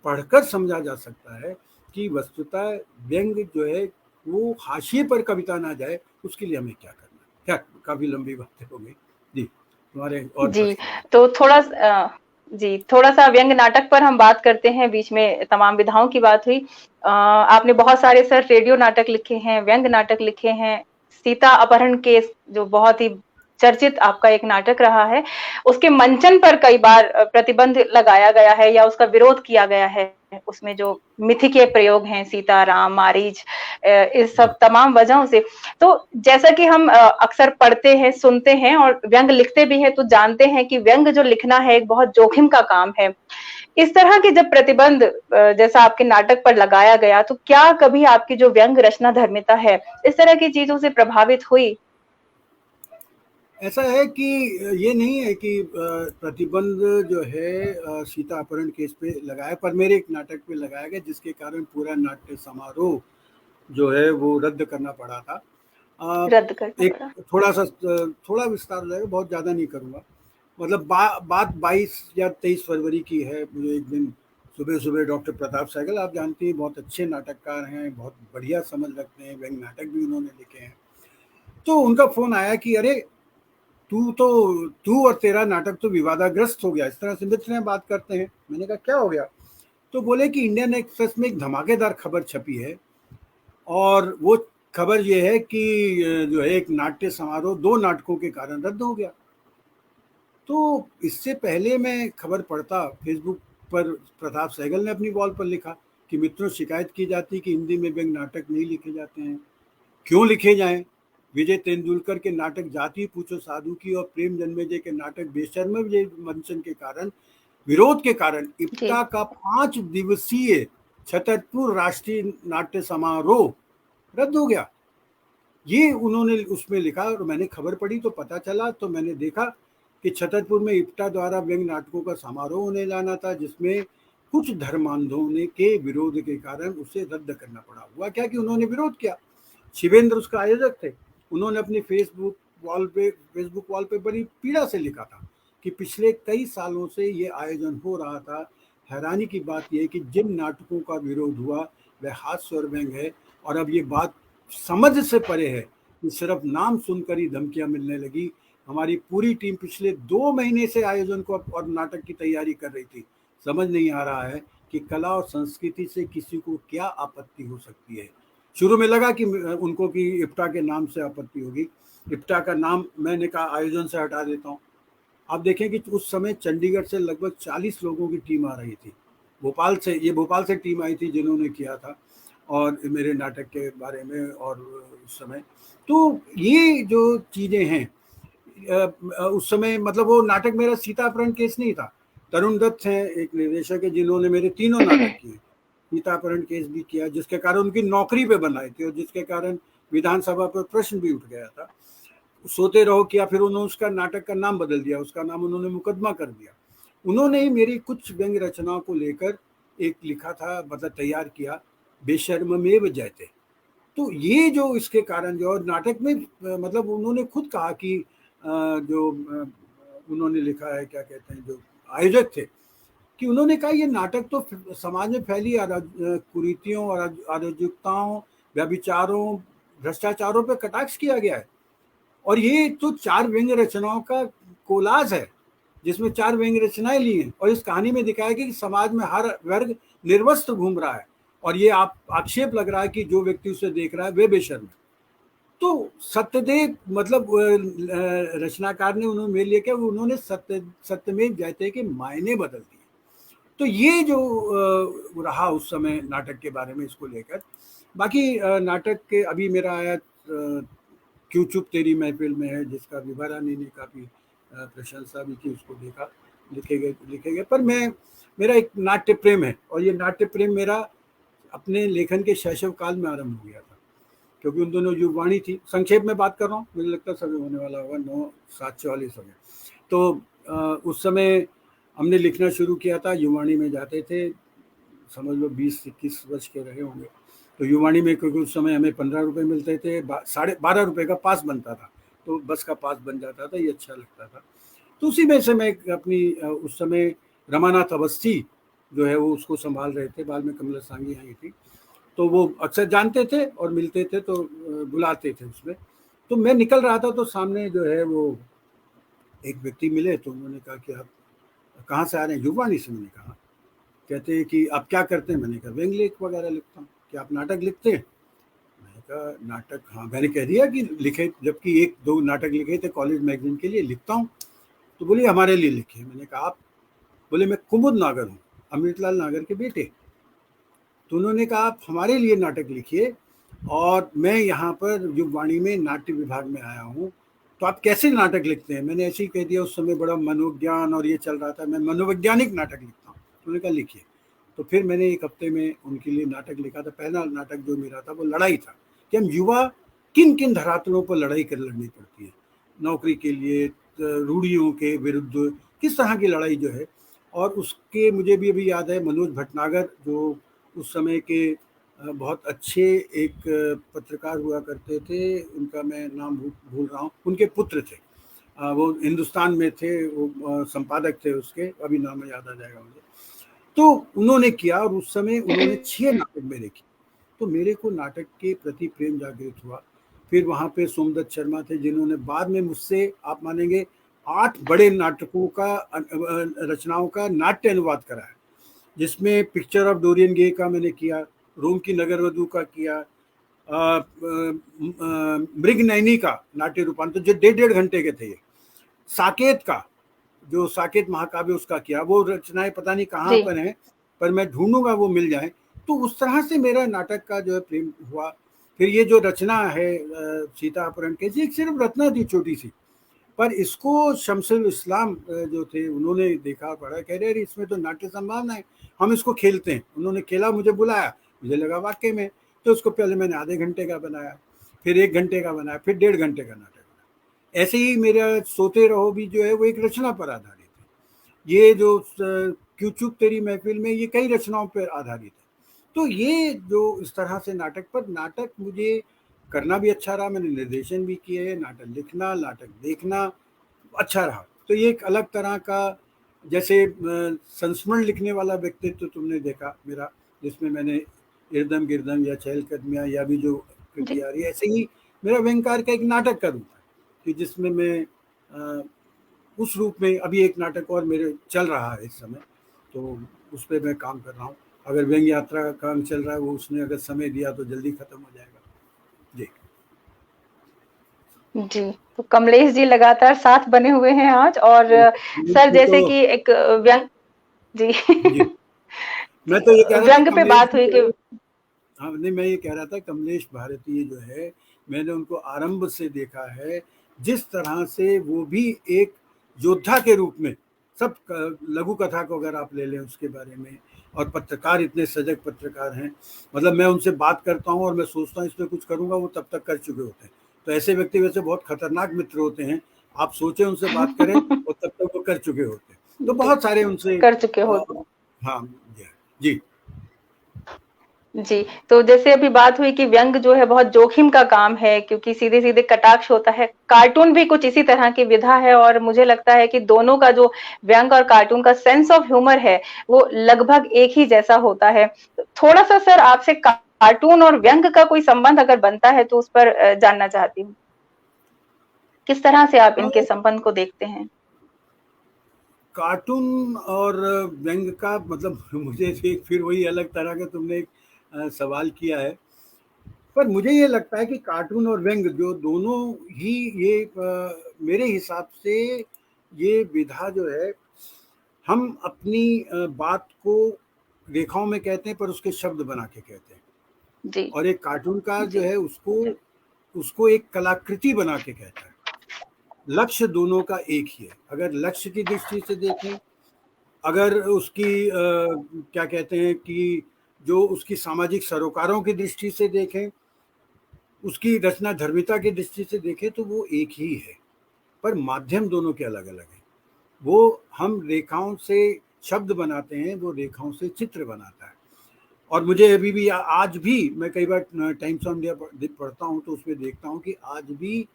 पढ़कर समझा जा सकता है कि वस्तुतः व्यंग्य जो है वो हाशिए पर कविता ना जाए, उसके लिए हमें क्या करना है। क्या काफी लंबी बातें हो गई जी, तुम्हारे और जी, तो थोड़ा सा व्यंग्य नाटक पर हम बात करते हैं। बीच में तमाम विधाओं की बात हुई। आपने बहुत सारे सर रेडियो नाटक लिखे हैं, व्यंग्य नाटक लिखे हैं। सीता अपहरण केस जो बहुत ही चर्चित आपका एक नाटक रहा है, उसके मंचन पर कई बार प्रतिबंध लगाया गया है या उसका विरोध किया गया है। उसमें जो मिथि प्रयोग हैं, सीता, राम, मारीच, इस सब तमाम वजहों से। तो जैसा कि हम अक्सर पढ़ते हैं, सुनते हैं और व्यंग्य लिखते भी हैं, तो जानते हैं कि व्यंग्य जो लिखना है एक बहुत जोखिम का काम है। इस तरह के जब प्रतिबंध जैसा आपके नाटक पर लगाया गया, तो क्या कभी आपकी जो व्यंग्य रचना धर्मिता है, इस तरह की चीजों से प्रभावित हुई? ऐसा है कि ये नहीं है कि प्रतिबंध जो है सीता अपहरण केस पे लगाया, पर मेरे एक नाटक पे लगाया गया, जिसके कारण पूरा नाट्य समारोह जो है वो रद्द करना पड़ा था। रद्द करना एक पड़ा। थोड़ा विस्तार हो जाएगा, बहुत ज़्यादा नहीं करूँगा। मतलब बात 22 या 23 फरवरी की है। मुझे एक दिन सुबह सुबह डॉक्टर प्रताप सहगल, आप जानते हैं, बहुत अच्छे नाटककार हैं, बहुत बढ़िया समझ रखते हैं, व्यंग्य नाटक भी उन्होंने लिखे हैं। तो उनका फ़ोन आया कि अरे तू और तेरा नाटक तो विवादाग्रस्त हो गया, इस तरह से मित्र हैं बात करते हैं। मैंने कहा क्या हो गया? तो बोले कि इंडियन एक्सप्रेस में एक धमाकेदार खबर छपी है, और वो खबर ये है कि जो है एक नाट्य समारोह 2 नाटकों के कारण रद्द हो गया। तो इससे पहले मैं खबर पढ़ता, फेसबुक पर प्रताप सहगल ने अपनी वॉल पर लिखा कि मित्रों, शिकायत की जाती कि हिंदी में व्यंग्य नाटक नहीं लिखे जाते हैं, क्यों लिखे जाएं? विजय तेंदुलकर के नाटक जाति पूछो साधु की और प्रेम जन्मेजय के नाटक बेशर्म विजय मंचन के कारण, विरोध के कारण इप्टा का 5 दिवसीय छतरपुर राष्ट्रीय नाट्य समारोह रद्द हो गया। ये उन्होंने उसमें लिखा, और मैंने खबर पढ़ी तो पता चला, तो मैंने देखा कि छतरपुर में इप्टा द्वारा व्यंग्य नाटकों का समारोह होने जाना था, जिसमें कुछ धर्मांधों के विरोध के कारण उसे रद्द करना पड़ा। हुआ क्या कि उन्होंने विरोध किया। शिवेंद्र उसका आयोजक थे। उन्होंने अपनी फेसबुक वॉल पे बड़ी पीड़ा से लिखा था कि पिछले कई सालों से ये आयोजन हो रहा था। हैरानी की बात यह है कि जिन नाटकों का विरोध हुआ वह हास्य और व्यंग्य है, और अब ये बात समझ से परे है कि सिर्फ नाम सुनकर ही धमकियां मिलने लगी। हमारी पूरी टीम पिछले 2 महीने से आयोजन को और नाटक की तैयारी कर रही थी। समझ नहीं आ रहा है कि कला और संस्कृति से किसी को क्या आपत्ति हो सकती है। शुरू में लगा कि उनको कि इप्टा के नाम से आपत्ति होगी। इप्टा का नाम मैंने कहा आयोजन से हटा देता हूँ। आप देखें कि उस समय चंडीगढ़ से लगभग 40 लोगों की टीम आ रही थी। भोपाल से टीम आई थी जिन्होंने किया था और मेरे नाटक के बारे में। और उस समय तो ये जो चीज़ें हैं, उस समय मतलब वो नाटक मेरा सीता अपहरण केस नहीं था। तरुण दत्त हैं एक निर्देशक है, जिन्होंने मेरे तीनों नाटक किए। सीता अपहरण केस भी किया, जिसके कारण उनकी नौकरी पे बनाई थी और जिसके कारण विधानसभा पर प्रश्न भी उठ गया था। सोते रहो किया, फिर उन्होंने उसका नाटक का नाम बदल दिया, उसका नाम उन्होंने मुकदमा कर दिया। उन्होंने ही मेरी कुछ व्यंग्य रचनाओं को लेकर एक लिखा था, मतलब तैयार किया, बेशर्ममेव जयते। तो ये जो इसके कारण जो नाटक में मतलब उन्होंने खुद कहा कि जो उन्होंने लिखा है, क्या कहते हैं, जो आयोजक थे, कि उन्होंने कहा ये नाटक तो समाज में फैली कुरीतियों और अराजकताओं, व्यभिचारों, भ्रष्टाचारों पर कटाक्ष किया गया है, और ये तो 4 व्यंग्य रचनाओं का कोलाज है। जिसमें 4 व्यंग्य रचनाएं ली हैं, और इस कहानी में दिखाया गया कि समाज में हर वर्ग निर्वस्त्र घूम रहा है, और ये आप आक्षेप लग रहा है कि जो व्यक्ति उसे देख रहा है वे बेशर्म है। तो सत्यदेव मतलब रचनाकार ने उन्होंने मेरे लिए क्या, उन्होंने सत्यमेव जयते के मायने बदल दिए। तो ये जो रहा उस समय नाटक के बारे में इसको लेकर। बाकी नाटक के अभी मेरा आया क्यों चुप तेरी महफिल में है, जिसका विभा रानी ने काफ़ी प्रशंसा भी की, उसको देखा, लिखे गए। पर मेरा एक नाट्य प्रेम है, और ये नाट्य प्रेम मेरा अपने लेखन के शैशव काल में आरंभ हो गया था, क्योंकि उन दोनों युगवाणी थी। संक्षेप में बात कर रहा हूँ, मुझे लगता है समय होने वाला होगा, 9:07:44 हो गया। तो उस समय हमने लिखना शुरू किया था, युवाणी में जाते थे, समझ लो 20-21 वर्ष के रहे होंगे। तो युवाणी में क्योंकि उस समय हमें 15 रुपये मिलते थे, 12.5 का पास बनता था, तो बस का पास बन जाता था, ये अच्छा लगता था। तो उसी में से मैं अपनी उस समय रमानाथ अवस्थी जो है वो उसको संभाल रहे थे, बाद में कमला सांगी आई थी, तो वो अक्सर जानते थे और मिलते थे, तो बुलाते थे उसमें। तो मैं निकल रहा था, तो सामने जो है वो एक व्यक्ति मिले, तो उन्होंने कहा कि आप कहाँ से आ रहे हैं? युवाणी से। मैंने कहा। कहते हैं कि आप क्या करते हैं? मैंने कहा व्यंग्य लेख वगैरह लिखता हूँ। क्या आप नाटक लिखते हैं? मैंने कहा नाटक, हाँ। मैंने कह दिया कि लिखे, जबकि 1-2 नाटक लिखे थे कॉलेज मैगजीन के लिए, लिखता हूँ। तो बोलिए हमारे लिए लिखे। मैंने कहा आप? बोले मैं कुमुद नागर हूँ, अमृतलाल नागर के बेटे। तो उन्होंने कहा आप हमारे लिए नाटक लिखिए, और मैं यहाँ पर युगवाणी में नाट्य विभाग में आया हूँ, तो आप कैसे नाटक लिखते हैं? मैंने ऐसे ही कह दिया। उस समय बड़ा मनोविज्ञान और ये चल रहा था, मैं मनोवैज्ञानिक नाटक लिखता हूँ। उन्होंने कहा लिखिए। तो फिर मैंने 1 हफ्ते में उनके लिए नाटक लिखा था। पहला नाटक जो मेरा था वो लड़ाई था, कि हम युवा किन किन धरातलों पर लड़ाई लड़नी पड़ती है, नौकरी के लिए, रूढ़ियों के विरुद्ध किस तरह की लड़ाई जो है। और उसके मुझे भी अभी याद है, मनोज भटनागर जो उस समय के बहुत अच्छे एक पत्रकार हुआ करते थे, उनका मैं नाम भूल रहा हूँ, उनके पुत्र थे, वो हिंदुस्तान में थे, वो संपादक थे उसके, अभी नाम याद आ जाएगा मुझे। तो उन्होंने किया, और उस समय उन्होंने 6 नाटक मेरे किए। तो मेरे को नाटक के प्रति प्रेम जागृत हुआ। फिर वहाँ पे सोमदत्त शर्मा थे, जिन्होंने बाद में मुझसे, आप मानेंगे, 8 बड़े नाटकों का रचनाओं का नाट्य अनुवाद कराया, जिसमें पिक्चर ऑफ डोरियन गे का मैंने किया, रोम की नगरवधु का किया, मृगनयनी का नाट्य रूपांतर जो 1.5 घंटे के थे, ये साकेत का, जो साकेत महाकाव्य उसका किया। वो रचनाएं पता नहीं कहाँ पर हैं, पर मैं ढूंढूंगा वो मिल जाए। तो उस तरह से मेरा नाटक का जो है प्रेम हुआ। फिर ये जो रचना है सीता अपहरण के, एक सिर्फ रचना थी छोटी सी, पर इसको शमसुल इस्लाम जो थे उन्होंने देखा, पढ़ा, कह रहे इसमें तो नाट्य संभावना है, हम इसको खेलते हैं। उन्होंने खेला, मुझे बुलाया, मुझे लगा वाकई में। तो उसको पहले मैंने आधे घंटे का बनाया, फिर 1 घंटे का बनाया, फिर 1.5 घंटे का नाटक बनाया। ऐसे ही मेरा सोते रहो भी जो है वो एक रचना पर आधारित है। ये जो क्यों चुप तेरी महफिल में, ये कई रचनाओं पर आधारित है। तो ये जो इस तरह से नाटक मुझे करना भी अच्छा रहा। मैंने निर्देशन भी किए, नाटक लिखना, नाटक देखना अच्छा रहा। तो ये एक अलग तरह का, जैसे संस्मरण लिखने वाला व्यक्तित्व तुमने देखा मेरा, जिसमें मैंने इरदम गिरदम या चहलकदमियाँ या भी जो कृति आ रही है, ऐसे ही मेरा व्यंग्यकार का एक नाटक का रूप है, कि जिसमें मैं उस रूप में अभी एक नाटक और मेरे चल रहा है इस समय, तो उस पर मैं काम कर रहा हूँ। अगर व्यंग्य यात्रा का काम चल रहा है, वो उसने अगर समय दिया तो जल्दी खत्म हो जाएगा। जी जी, तो कमलेश जी लगातार साथ बने हुए हैं आज। और सर जैसे कि एक व्यंग जी, जी मैं तो ये कह रहा था व्यंग पे बात हुई कि हाँ, नहीं, मैं ये कह रहा था कमलेश भारतीय जो है, मैंने उनको आरंभ से देखा है, जिस तरह से वो भी एक योद्धा के रूप में, सब लघु कथा को अगर आप ले लें उसके बारे में, और पत्रकार, इतने सजग पत्रकार हैं, मतलब मैं उनसे बात करता हूँ और मैं सोचता हूँ इस पर कुछ करूँगा, वो तब तक कर चुके होते हैं। तो ऐसे व्यक्ति वैसे बहुत खतरनाक मित्र होते हैं, आप सोचें उनसे बात करें और तब तक वो कर चुके होते हैं। तो बहुत सारे उनसे कर चुके होते हैं। हाँ जी जी, तो जैसे अभी बात हुई कि व्यंग जो है बहुत जोखिम का काम है, क्योंकि सीधे-सीधे कटाक्ष होता है। कार्टून भी कुछ इसी तरह की विधा है, और मुझे लगता है कि दोनों का जो व्यंग और कार्टून का सेंस ऑफ ह्यूमर है, वो लगभग एक ही जैसा होता है। थोड़ा-सा सर आपसे कार्टून और व्यंग का कोई संबंध अगर बनता है, तो उस पर जानना चाहती हूँ। किस तरह से आप इनके संबंध को देखते हैं? कार्टून और व्यंग का मतलब मुझे एक फिर वही अलग तरह का तुमने एक सवाल किया है। पर मुझे ये लगता है कि कार्टून और व्यंग जो दोनों ही ये मेरे हिसाब से ये विधा जो है, हम अपनी बात को रेखाओं में कहते हैं पर उसके शब्द बना के कहते हैं, जी और एक कार्टून का जो जी है उसको उसको एक कलाकृति बना के कहता है। लक्ष्य दोनों का एक ही है। अगर लक्ष्य की दृष्टि से देखें, अगर उसकी क्या कहते हैं कि जो उसकी सामाजिक सरोकारों की दृष्टि से देखें, उसकी रचना धर्मिता की दृष्टि से देखें, तो वो एक ही है, पर माध्यम दोनों के अलग अलग हैं। वो हम रेखाओं से शब्द बनाते हैं, वो रेखाओं से चित्र बनाता है। और मुझे अभी भी आज भी मैं कई बार टाइम्स ऑफ इंडिया पढ़ता हूँ तो उसमें देखता हूँ कि आज भी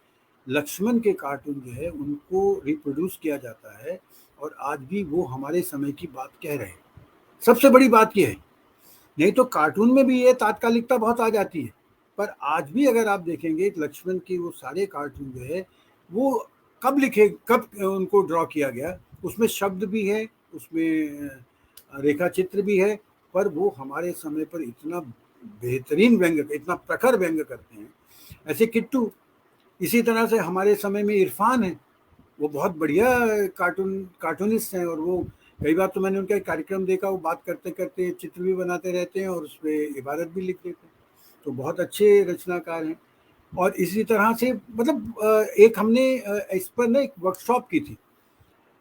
लक्ष्मण के कार्टून जो है उनको रिप्रोड्यूस किया जाता है, और आज भी वो हमारे समय की बात कह रहे हैं। सबसे बड़ी बात ये है, नहीं तो कार्टून में भी ये तात्कालिकता बहुत आ जाती है, पर आज भी अगर आप देखेंगे लक्ष्मण की वो सारे कार्टून जो है वो कब लिखे, कब उनको ड्रॉ किया गया, उसमें शब्द भी है, उसमें रेखा चित्र भी है, पर वो हमारे समय पर इतना बेहतरीन व्यंग, इतना प्रखर व्यंग करते हैं। ऐसे किट्टू, इसी तरह से हमारे समय में इरफान है, वो बहुत बढ़िया कार्टूनिस्ट हैं, और वो कई बार तो मैंने उनका एक कार्यक्रम देखा, वो बात करते करते चित्र भी बनाते रहते हैं और उस पर इबारत भी लिख देते हैं, तो बहुत अच्छे रचनाकार हैं। और इसी तरह से मतलब एक हमने इस पर ना एक वर्कशॉप की थी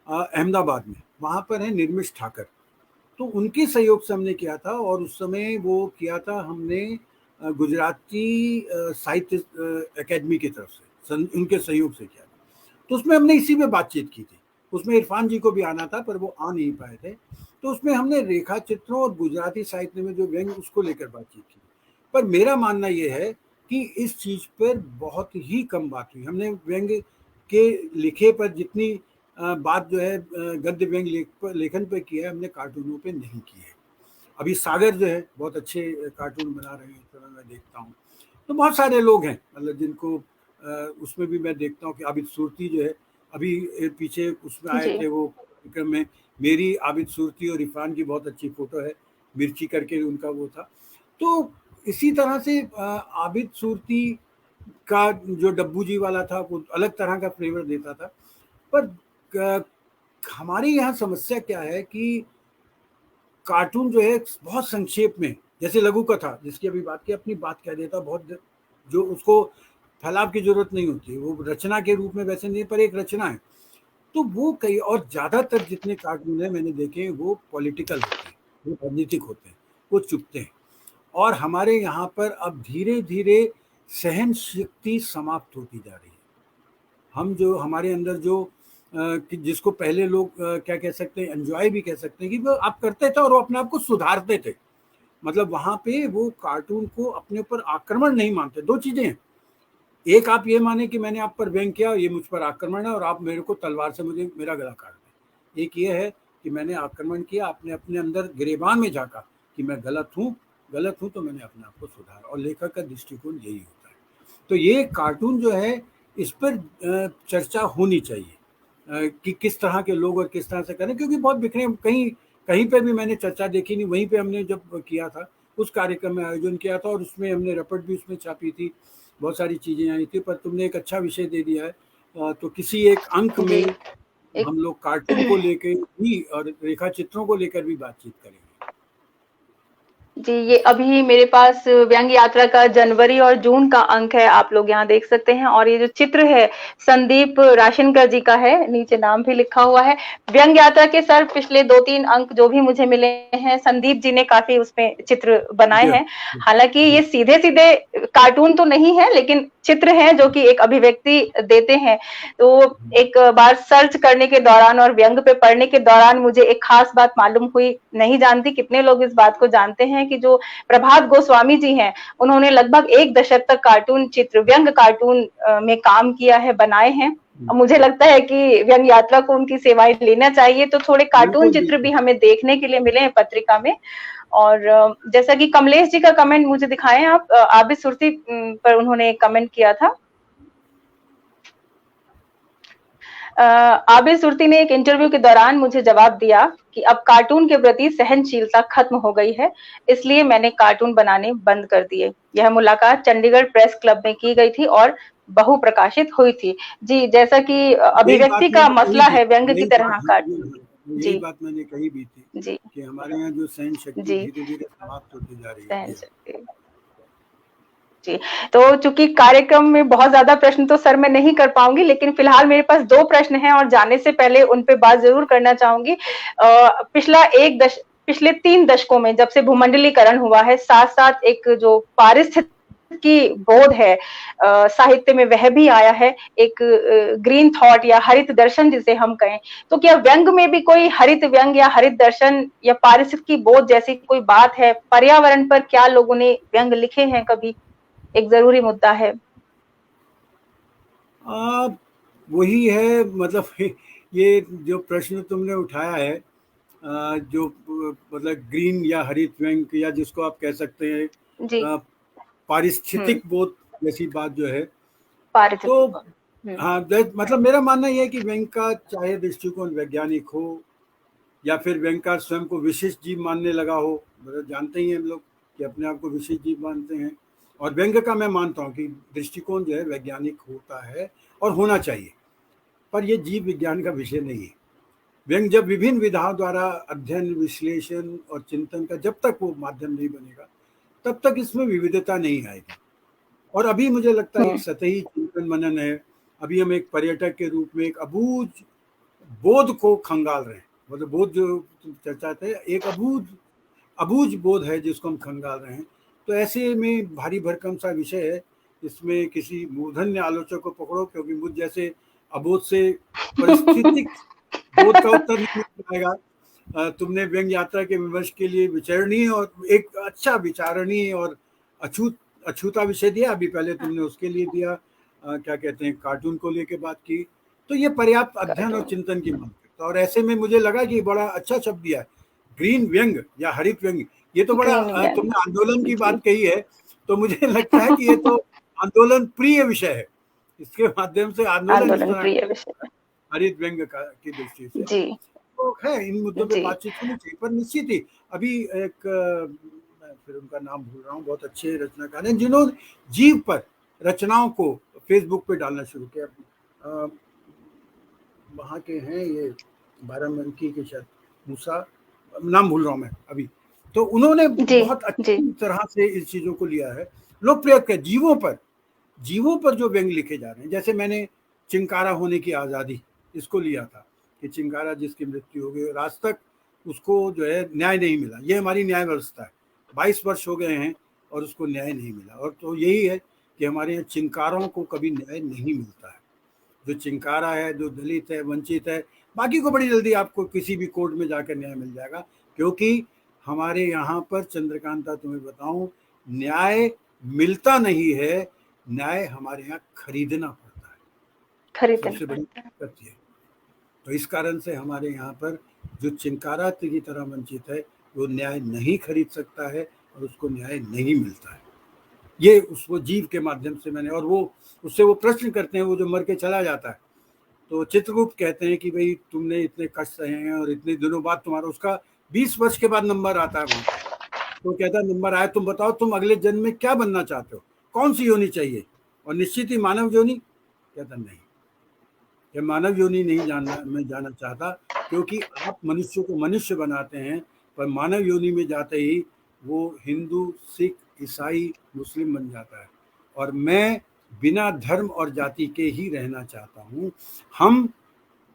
अहमदाबाद में, वहाँ पर है निर्मिश ठाकर, तो उनके सहयोग से हमने किया था, और उस समय वो किया था हमने गुजराती साहित्य अकेडमी की तरफ से, उनके सहयोग से किया था। तो उसमें हमने इसी में बातचीत की थी। उसमें इरफान जी को भी आना था पर वो आ नहीं पाए थे, तो उसमें हमने रेखा चित्रों और गुजराती साहित्य में जो व्यंग उसको लेकर बातचीत की। पर मेरा मानना ये है कि इस चीज़ पर बहुत ही कम बात हुई। हमने व्यंग के लिखे पर जितनी बात जो है गद्य व्यंग लेखन पर की है, हमने कार्टूनों पे नहीं की है। अभी सागर जो है बहुत अच्छे कार्टून बना रहे हैं, इस समय मैं देखता हूँ। तो बहुत सारे लोग हैं मतलब जिनको उसमें भी मैं देखता हूँ कि आबिद सुरती जो है, अभी पीछे उसमें आए जी थे वो कार्यक्रम में, मेरी आबिद सुरती और इरफान की बहुत अच्छी फोटो है, मिर्ची करके उनका वो था। तो इसी तरह से आबिद सुरती का जो डब्बू जी वाला था वो अलग तरह का फ्लेवर देता था। पर हमारे यहाँ समस्या क्या है कि कार्टून जो है बहुत संक्षेप में, जैसे लघु कथा जिसकी अभी बात की, अपनी बात कह देता बहुत, जो उसको फैलाव की जरूरत नहीं होती, वो रचना के रूप में वैसे नहीं पर एक रचना है। तो वो कई, और ज्यादातर जितने कार्टून है मैंने देखे वो पॉलिटिकल होते हैं, वो राजनीतिक होते हैं, वो चुपते हैं। और हमारे यहाँ पर अब धीरे धीरे सहन शक्ति समाप्त होती जा रही है। हम जो हमारे अंदर जो कि जिसको पहले लोग क्या कह सकते हैं, एंजॉय भी कह सकते हैं, कि वो आप करते थे और वो अपने आप को सुधारते थे। मतलब वहाँ पे वो कार्टून को अपने ऊपर आक्रमण नहीं मानते। दो चीजें हैं, एक आप ये माने कि मैंने आप पर व्यंग किया, ये मुझ पर आक्रमण है और आप मेरे को तलवार से मुझे मेरा गला काट दें। एक ये है कि मैंने आक्रमण किया, आपने अपने अंदर गिरेबान में झांका कि मैं गलत हूँ तो मैंने अपने आप को सुधारा, और लेखक का दृष्टिकोण यही होता है। तो ये कार्टून जो है इस पर चर्चा होनी चाहिए कि किस तरह के लोग और किस तरह से करें, क्योंकि बहुत बिखरे, कहीं कहीं पे भी मैंने चर्चा देखी नहीं। वहीं पे हमने जब किया था, उस कार्यक्रम में आयोजन किया था, और उसमें हमने रपट भी उसमें छापी थी, बहुत सारी चीज़ें आई थी। पर तुमने एक अच्छा विषय दे दिया है, तो किसी एक अंक जी में एक हम लोग कार्टून को लेकर भी और रेखा चित्रों को लेकर भी बातचीत करेंगे। जी, ये अभी मेरे पास व्यंग यात्रा का जनवरी और जून का अंक है, आप लोग यहाँ देख सकते हैं। और ये जो चित्र है संदीप राशनकर जी का है, नीचे नाम भी लिखा हुआ है। व्यंग यात्रा के सर पिछले 2-3 अंक जो भी मुझे मिले हैं, संदीप जी ने काफी उसमें चित्र बनाए हैं। हालांकि ये सीधे सीधे कार्टून तो नहीं है, लेकिन चित्र हैं जो कि एक अभिव्यक्ति देते हैं। तो एक बार सर्च करने के दौरान और व्यंग पे पढ़ने के दौरान मुझे एक खास बात मालूम हुई, नहीं जानती कितने लोग इस बात को जानते हैं कि जो प्रभात गोस्वामी जी हैं, उन्होंने लगभग 1 दशक तक कार्टून चित्र, व्यंग कार्टून में काम किया है, बनाए हैं। मुझे लगता है कि व्यंग यात्रा को उनकी सेवाएं लेना चाहिए, तो थोड़े कार्टून बिल्कुल चित्र भी बिल्कुल। हमें देखने के लिए मिले हैं पत्रिका में। और जैसा कि कमलेश जी का कमेंट मुझे दिखाएं आप, आबिद सुरती पर उन्होंने कमेंट किया था। आबिद सुरती ने एक इंटरव्यू के दौरान मुझे जवाब दिया कि अब कार्टून के प्रति सहनशीलता खत्म हो गई है, इसलिए मैंने कार्टून बनाने बंद कर दिए। यह मुलाकात चंडीगढ़ प्रेस क्लब में की गई थी और बहुप्रकाशित हुई थी। जी, जैसा कि यही बात अभिव्यक्ति का मैंने कही मसला थी, है व्यंग की यही बात तरह कार्टून। यही जी, बात मैंने कही भी थी जी, कि हमारे यहाँ जो सहन शक्ति जी, धीरे धीरे समाप्त होती जा रही है। सहन शक्ति। जी, तो चूंकि कार्यक्रम में बहुत ज्यादा प्रश्न तो सर मैं नहीं कर पाऊंगी, लेकिन फिलहाल मेरे पास 2 प्रश्न हैं और जाने से पहले उन पे बात जरूर करना चाहूंगी। पिछले 3 दशकों में जब से भूमंडलीकरण हुआ है, साथ-साथ एक जो पारिस्थितिकी बोध है साहित्य में वह भी आया है, एक ग्रीन थॉट या हरित दर्शन जिसे हम कहें। तो क्या व्यंग में भी कोई हरित व्यंग या हरित दर्शन या पारिस्थितिकी बोध जैसी कोई बात है? पर्यावरण पर क्या लोगों ने व्यंग लिखे हैं कभी? एक जरूरी मुद्दा है। आ, वही है, मतलब ये जो प्रश्न तुमने उठाया है, जो मतलब ग्रीन या हरित व्यंग या जिसको आप कह सकते हैं जी। पारिस्थितिक बोध जैसी बात जो है, तो पारिस्थितिक बोध। हाँ, मतलब मेरा मानना यह है कि व्यंग का चाहे दृष्टिकोण वैज्ञानिक हो या फिर व्यंग का स्वयं को विशिष्ट जीव मानने लगा हो, मतलब जानते ही हैं हम लोग कि अपने आप को विशिष्ट जीव मानते हैं, और व्यंग का मैं मानता हूँ कि दृष्टिकोण जो है वैज्ञानिक होता है और होना चाहिए, पर यह जीव विज्ञान का विषय नहीं है। व्यंग जब विभिन्न विधाओं द्वारा अध्ययन, विश्लेषण और चिंतन का जब तक वो माध्यम नहीं बनेगा, तब तक इसमें विविधता नहीं आएगी। और अभी मुझे लगता है एक सतही चिंतन मनन है। अभी हम एक पर्यटक के रूप में एक अबूझ बोध को खंगाल रहे हैं, मतलब बोध जो चर्चा थे, एक अबूझ बोध है जिसको हम खंगाल रहे हैं। तो ऐसे में भारी भरकम सा विषय है, इसमें किसी मूर्धन्य आलोचक को पकड़ो, क्योंकि मुझ जैसे अबोध से परिस्थितिक बोध का उत्तर नहीं मिल पाएगा। तुमने व्यंग यात्रा के विमर्श के लिए विचारणीय और एक अच्छा विचारणीय और अछूता विषय दिया। अभी पहले तुमने उसके लिए दिया, क्या कहते हैं, कार्टून को लेके बात की, तो ये पर्याप्त अध्ययन और चिंतन की मांग करता है। और ऐसे में मुझे लगा कि बड़ा अच्छा शब्द दिया है, ग्रीन व्यंग या हरित व्यंग। ये तो बड़ा तुमने आंदोलन की बात कही है, तो मुझे लगता है कि ये तो आंदोलन प्रिय विषय है, इसके माध्यम से आंदोलन प्रिय विषय हरित व्यंग की दृष्टि से जी। तो है, इन मुद्दों पे बातचीत होनी चाहिए। पर निश्चित ही अभी एक मैं फिर उनका नाम भूल रहा हूँ, बहुत अच्छे रचनाकार हैं जिन्होंने जीव पर रचनाओं को फेसबुक पे डालना शुरू किया। वहाँ के हैं ये बाराबंकी के, शायद मूसा, नाम भूल रहा हूँ मैं अभी। तो उन्होंने बहुत अच्छी तरह से इस चीज़ों को लिया है, लोकप्रिय किया जीवों पर जो व्यंग लिखे जा रहे हैं। जैसे मैंने चिंकारा होने की आज़ादी इसको लिया था कि चिंकारा जिसकी मृत्यु हो गई और आज तक उसको जो है न्याय नहीं मिला। ये हमारी न्याय व्यवस्था है, 22 वर्ष हो गए हैं और उसको न्याय नहीं मिला। और तो यही है कि हमारे यहाँ चिंकारों को कभी न्याय नहीं मिलता है। जो चिंकारा है, जो दलित है, वंचित है, बाकी को बड़ी जल्दी आपको किसी भी कोर्ट में जाकर न्याय मिल जाएगा, क्योंकि हमारे यहाँ पर चंद्रकांता तुम्हें बताऊं, न्याय मिलता नहीं है, न्याय हमारे यहाँ खरीदना पड़ता है, सबसे बड़ी दिक्कत है। तो इस कारण से हमारे यहाँ पर जो चिंकारा की तरह वंचित है वो न्याय नहीं खरीद सकता है और उसको न्याय नहीं मिलता है। ये उसको जीव के माध्यम से मैंने, और वो उससे वो प्रश्न करते हैं, वो जो मर के चला जाता है, तो चित्रगुप्त कहते हैं कि भाई तुमने इतने कष्ट सहे हैं और इतने दिनों बाद तुम्हारा, उसका 20 वर्ष के बाद नंबर आता है वहाँ, तो कहता है नंबर आया, तुम बताओ तुम अगले जन्म में क्या बनना चाहते हो, कौन सी योनि चाहिए, और निश्चित ही मानव योनि। कहता नहीं, ये मानव योनि नहीं जानना मैं जाना चाहता, क्योंकि आप मनुष्य को मनुष्य बनाते हैं, पर मानव योनि में जाते ही वो हिंदू, सिख, ईसाई, मुस्लिम बन जाता है। और मैं बिना धर्म और जाति के ही रहना चाहता हूँ। हम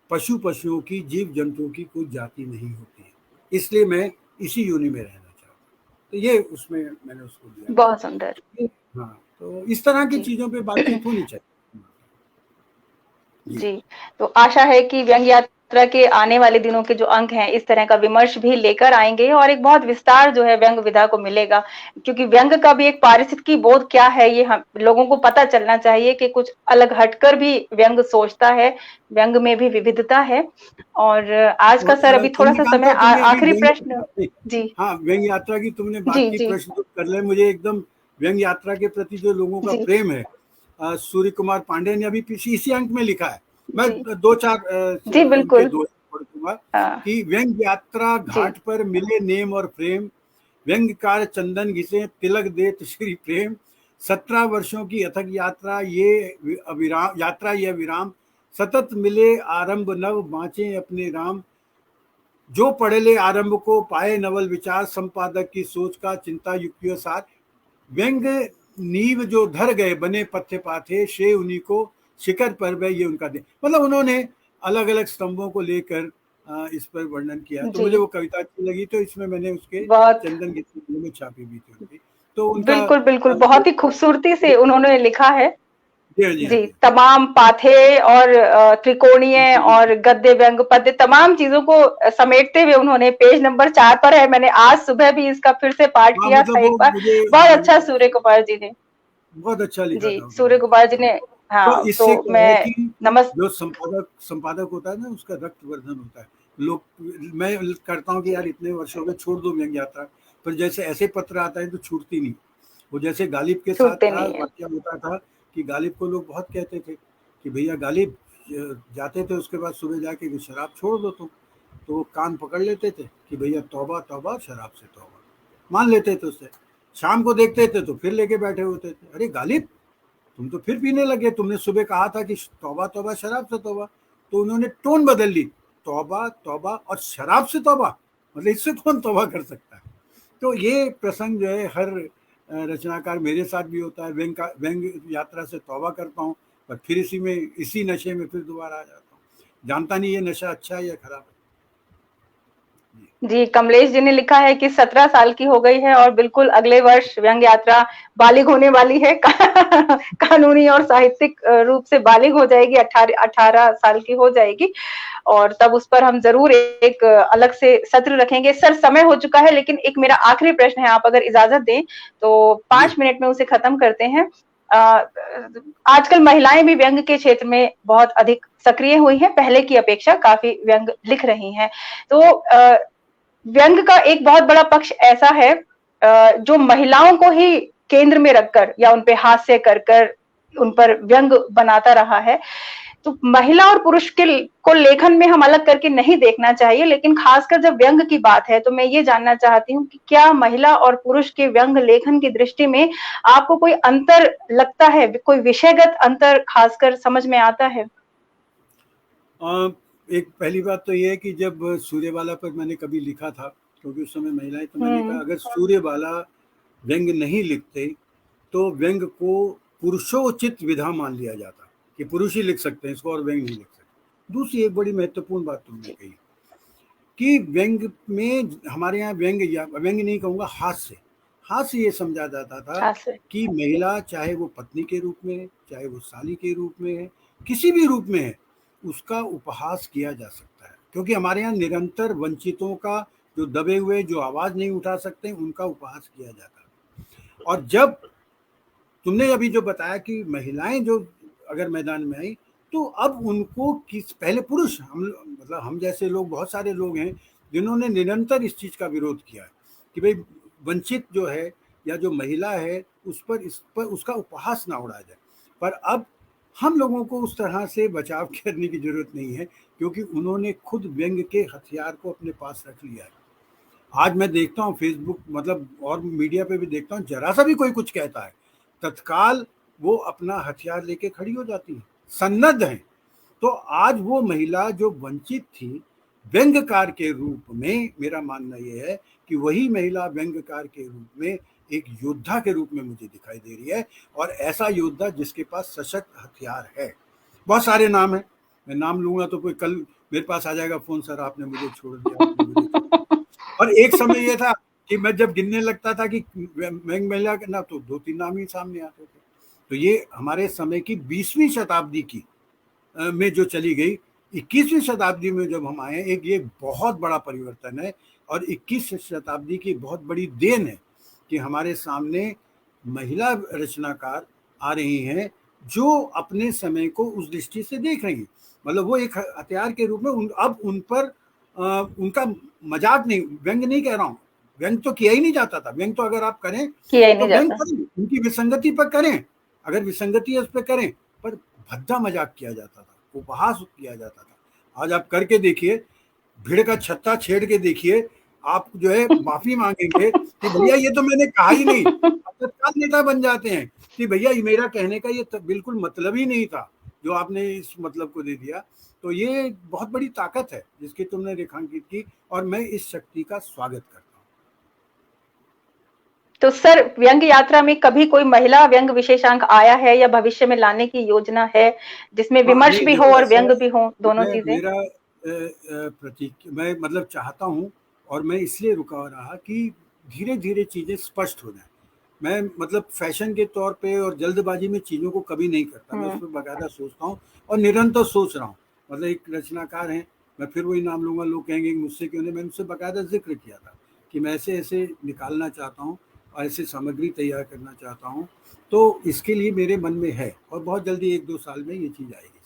पशुओं की, जीव जंतुओं की कोई जाति नहीं होती है, इसलिए मैं इसी योनि में रहना चाहता हूँ। तो ये उसमें मैंने उसको दिया। बहुत सुंदर। हाँ, तो इस तरह की चीजों पे बातचीत होनी चाहिए। जी, तो आशा है कि व्यंग यात्रा के आने वाले दिनों के जो अंक हैं, इस तरह का विमर्श भी लेकर आएंगे और एक बहुत विस्तार जो है व्यंग विधा को मिलेगा, क्योंकि व्यंग का भी एक पारिस्थितिकी बोध क्या है ये हम लोगों को पता चलना चाहिए कि कुछ अलग हटकर भी व्यंग सोचता है, व्यंग में भी विविधता है। और आज का सर अभी थोड़ा सा समय, आखिरी प्रश्न। जी हाँ, व्यंग यात्रा की तुमने बात की, प्रश्न तो कर ले। मुझे एकदम व्यंग यात्रा के प्रति जो लोगों का प्रेम है, सूर्य कुमार पांडे ने अभी इसी अंक में लिखा है मैं जी दो चार जी उनके बिल्कुल। दो पढ़ दूंगा हाँ, कि व्यंग यात्रा जी घाट पर मिले नेम और प्रेम, व्यंगकार चंदन घिसे तिलक देत श्री प्रेम, 17 वर्षों की अथक यात्रा ये विराम, सतत मिले आरंभ नव बाँचे अपने राम, जो पढ़े ले आरंभ को पाए नवल विचार, संपादक की सोच का चिंता युक्तियों सार, व्यंग नींव जो धर गए बने पथ्य पाथे, शे उन्हीं को शिखर पर वह ये उनका दे। मतलब उन्होंने अलग अलग स्तंभों को लेकर इस पर वर्णन किया, तो जी, मुझे वो कविता अच्छी लगी, तो इसमें मैंने उसके बहुत चंदन की में छापी भी थी उनकी, तो उनका बिल्कुल, बिल्कुल, बहुत ही खूबसूरती से उन्होंने लिखा है। जी हाँ जी हाँ जी, जी तमाम पाथे और त्रिकोणीय जी और गद्य, व्यंग, पद्य तमाम चीज़ों को समेटते हुए उन्होंने पेज नंबर 4 पर है, मैंने आज सुबह भी इसका फिर से पाठ हाँ किया मतलब था वो एक बार, मुझे बहुत अच्छा सूर्य कुमार जी ने। बहुत अच्छा लिखा जी, था सूर्य उन्होंने। कुमार जी ने। तो हाँ, इससे तो क्या है मैं कि नमस जो संपादक होता है ना, उसका रक्तवर्धन होता है। लोग, मैं करता हूँ कि यार इतने वर्षों में छोड़ दो व्यंग्य यात्रा, पर जैसे ऐसे पत्र आता है तो छूटती नहीं। वो जैसे गालिब के साथ छूटते था, नहीं है। वाकया होता था कि गालिब को लोग बहुत कहते थे कि भैया गालिब, जाते थे उसके बाद सुबह जाके कि शराब छोड़ दो तुम, तो वो कान पकड़ लेते थे कि भैया तौबा तौबा शराब से तौबा, मान लेते थे उससे। शाम को देखते थे तो फिर लेके बैठे होते थे, अरे गालिब तुम तो फिर पीने लगे, तुमने सुबह कहा था कि तौबा तौबा शराब से तौबा। तो उन्होंने टोन बदल ली, तौबा तौबा और शराब से तौबा, मतलब इससे कौन तौबा कर सकता है। तो ये प्रसंग जो है हर रचनाकार, मेरे साथ भी होता है, व्यंग यात्रा से तौबा करता हूँ, पर फिर इसी नशे में फिर दोबारा आ जाता हूँ, जानता नहीं ये नशा अच्छा है या खराब है। जी, कमलेश जी ने लिखा है कि 17 साल की हो गई है और बिल्कुल अगले वर्ष व्यंग यात्रा बालिग होने वाली है। कानूनी और साहित्यिक रूप से बालिग हो जाएगी, 18 साल की हो जाएगी, और तब उस पर हम जरूर एक अलग से सत्र रखेंगे। सर, समय हो चुका है, लेकिन एक मेरा आखिरी प्रश्न है, आप अगर इजाजत दें तो जी 5 मिनट में उसे खत्म करते हैं। आजकल महिलाएं भी व्यंग के क्षेत्र में बहुत अधिक सक्रिय हुई हैं, पहले की अपेक्षा काफी व्यंग लिख रही हैं। तो व्यंग का एक बहुत बड़ा पक्ष ऐसा है जो महिलाओं को ही केंद्र में रखकर या उन पे हास्य कर कर उन पर व्यंग बनाता रहा है। तो महिला और पुरुष के को लेखन में हम अलग करके नहीं देखना चाहिए, लेकिन खासकर जब व्यंग की बात है तो मैं ये जानना चाहती हूँ कि क्या महिला और पुरुष के व्यंग लेखन की दृष्टि में आपको कोई अंतर लगता है, कोई विषयगत अंतर खासकर समझ में आता है? अ, एक पहली बात तो ये है कि जब सूर्यबाला पर मैंने कभी लिखा था, क्योंकि उस समय महिलाएं, तो मैंने कहा अगर सूर्यबाला व्यंग नहीं लिखते तो व्यंग को पुरुषोचित विधा मान लिया जाता कि पुरुष ही लिख सकते हैं इसको और व्यंग नहीं लिख सकते। दूसरी एक बड़ी महत्वपूर्ण बात तुमने कही कि व्यंग में, हमारे यहाँ व्यंग, या व्यंग नहीं कहूँगा, हास्य ये समझा जाता था हाँ सर। कि महिला चाहे वो पत्नी के रूप में है, चाहे वो साली के रूप में है, किसी भी रूप में है, उसका उपहास किया जा सकता है, क्योंकि हमारे यहाँ निरंतर वंचितों का, जो दबे हुए, जो आवाज नहीं उठा सकते, उनका उपहास किया जाता है। और जब तुमने अभी जो बताया कि महिलाएं जो अगर मैदान में आई, तो अब उनको किस, पहले पुरुष, हम मतलब हम जैसे लोग, बहुत सारे लोग हैं जिन्होंने निरंतर इस चीज का विरोध किया है कि भाई वंचित जो है या जो महिला है इस पर उसका उपहास ना उड़ाया जाए। पर अब हम लोगों को उस तरह से बचाव करने की जरूरत नहीं है, क्योंकि उन्होंने खुद व्यंग के हथियार को अपने पास रख लिया है। आज मैं देखता हूँ फेसबुक, मतलब और मीडिया पे भी देखता हूँ, जरा सा भी कोई कुछ कहता है, तत्काल वो अपना हथियार लेके खड़ी हो जाती है, सन्नद्ध है। तो आज वो महिला जो वंचित थी, व्यंग्यकार के रूप में, मेरा मानना यह है कि वही महिला व्यंग्यकार के रूप में एक योद्धा के रूप में मुझे दिखाई दे रही है, और ऐसा योद्धा जिसके पास सशक्त हथियार है। बहुत सारे नाम है, मैं नाम लूंगा तो कोई कल मेरे पास आ जाएगा फोन, सर आपने मुझे छोड़ दिया, आपने मुझे छोड़ दिया। और एक समय ये था कि मैं जब गिनने लगता था कि व्यंग महिला के ना, तो 2-3 नाम ही सामने आते थे। तो ये हमारे समय की 20वीं शताब्दी की में जो चली गई, 21वीं शताब्दी में जब हम आए, एक ये बहुत बड़ा परिवर्तन है, और 21वीं शताब्दी की बहुत बड़ी देन है कि हमारे सामने महिला रचनाकार आ रही हैं जो अपने समय को उस दृष्टि से देख रही हैं। मतलब वो एक हथियार के रूप में अब उन पर उनका मजाक नहीं, व्यंग नहीं कह रहा हूँ, व्यंग तो किया ही नहीं जाता था। व्यंग तो अगर आप करें किया ही तो नहीं व्यंग जाता। करें, उनकी विसंगति पर करें, अगर विसंगति है उस पर करें, पर भद्दा मजाक किया जाता था। उपहास किया जाता था। आज आप करके देखिए, भीड़ का छत्ता छेड़ के देखिए, आप जो है माफी मांगेंगे कि भैया ये तो मैंने कहा ही नहीं। आप तत्काल नेता बन जाते हैं कि भैया ये मेरा कहने का ये बिल्कुल मतलब ही नहीं था, जो आपने इस मतलब को दे दिया। तो ये बहुत बड़ी ताकत है जिसकी तुमने रेखांकित की, और मैं इस शक्ति का स्वागत करता हूँ। तो सर, व्यंग यात्रा में कभी कोई महिला व्यंग विशेषांक आया है या भविष्य में लाने की योजना है, जिसमें हाँ, विमर्श नहीं भी हो देखो और ऐसा व्यंग है, भी हो, दोनों मैं चीजें? मेरा प्रतीक मैं मतलब चाहता हूँ, और मैं इसलिए रुका रहा कि धीरे धीरे चीजें स्पष्ट हो जाए। मैं मतलब फैशन के तौर पे और जल्दबाजी में चीजों को कभी नहीं करता, मैं उस पर बाकायदा सोचता हूँ और निरंतर सोच रहा हूँ। मतलब एक रचनाकार हैं, मैं फिर वही नाम लूंगा, लोग कहेंगे मुझसे क्यों नहीं, मैंने उससे बाकायदा जिक्र किया था कि मैं ऐसे ऐसे निकालना चाहता हूँ और ऐसे सामग्री तैयार करना चाहता हूँ। तो इसके लिए मेरे मन में है, और बहुत जल्दी 1-2 साल में ये चीज आएगी।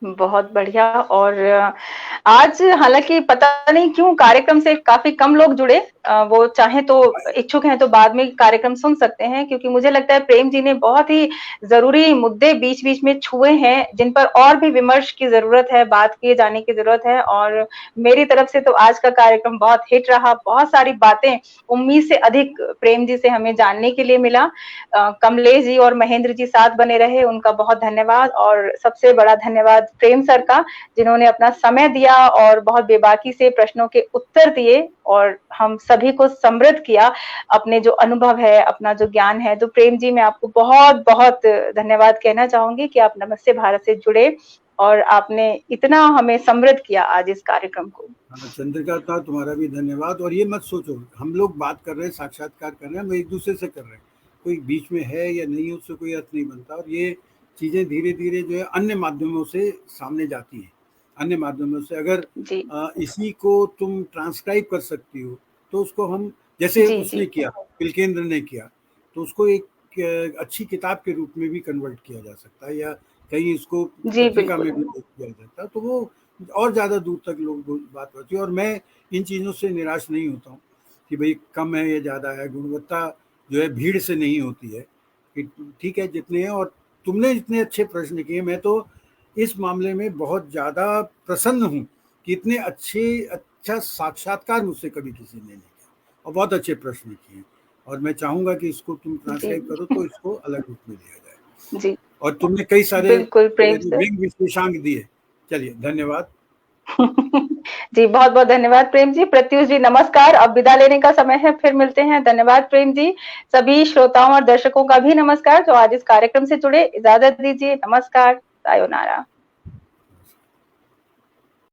बहुत बढ़िया। और आज हालांकि पता नहीं क्यों कार्यक्रम से काफी कम लोग जुड़े, वो चाहे तो इच्छुक हैं तो बाद में कार्यक्रम सुन सकते हैं, क्योंकि मुझे लगता है प्रेम जी ने बहुत ही जरूरी मुद्दे बीच बीच में छुए हैं जिन पर और भी विमर्श की जरूरत है, बात किए जाने की जरूरत है। और मेरी तरफ से तो आज का कार्यक्रम बहुत हिट रहा, बहुत सारी बातें उम्मीद से अधिक प्रेम जी से हमें जानने के लिए मिला। कमलेश जी और महेंद्र जी साथ बने रहे, उनका बहुत धन्यवाद। और सबसे बड़ा धन्यवाद प्रेम सर का, जिन्होंने अपना समय दिया और बहुत बेबाकी से प्रश्नों के उत्तर दिए और हम सभी को समृद्ध किया अपने जो अनुभव है, अपना जो ज्ञान है। तो प्रेम जी, मैं आपको बहुत बहुत धन्यवाद कहना चाहूंगी कि आप नमस्ते भारत से जुड़े और आपने इतना हमें समृद्ध किया आज इस कार्यक्रम को। हाँ, चंद्रिका था, तुम्हारा भी धन्यवाद। और ये मत सोचो हम लोग बात कर रहे हैं, साक्षात्कार कर रहे हैं, हम एक दूसरे से कर रहे हैं, कोई बीच में है या नहीं है उससे कोई अर्थ नहीं बनता। और ये चीज़ें धीरे धीरे जो है अन्य माध्यमों से सामने जाती हैं। अन्य माध्यमों से अगर जी इसी को तुम ट्रांसक्राइब कर सकती हो तो उसको हम, जैसे जी उसने जी किया, पिलकेंद्र ने किया, तो उसको एक अच्छी किताब के रूप में भी कन्वर्ट किया जा सकता है, या कहीं इसको जी पत्रिका बिल्कुल। में भी किया जा सकता है, तो वो और ज़्यादा दूर तक लोग बात होती है। और मैं इन चीज़ों से निराश नहीं होता हूँ कि भाई कम है या ज़्यादा है। गुणवत्ता जो है भीड़ से नहीं होती है, कि ठीक है जितने हैं। और तुमने इतने अच्छे प्रश्न किए, मैं तो इस मामले में बहुत ज़्यादा प्रसन्न हूँ कि इतने अच्छा साक्षात्कार मुझसे कभी किसी ने नहीं किया, और बहुत अच्छे प्रश्न किए। और मैं चाहूँगा कि इसको तुम जी ट्रांसक्राइब करो तो इसको अलग रूप में लिया जाए। जी और तुमने कई सारे बिल्कुल प्रेम सर। विंग विशेषांक दिए। चलिए, धन्यवाद। जी बहुत बहुत धन्यवाद प्रेम जी। प्रत्युष जी नमस्कार, अब विदा लेने का समय है, फिर मिलते हैं। धन्यवाद प्रेम जी। सभी श्रोताओं और दर्शकों का भी नमस्कार जो आज इस कार्यक्रम से जुड़े। इजाजत दीजिए, नमस्कार, सायोनारा।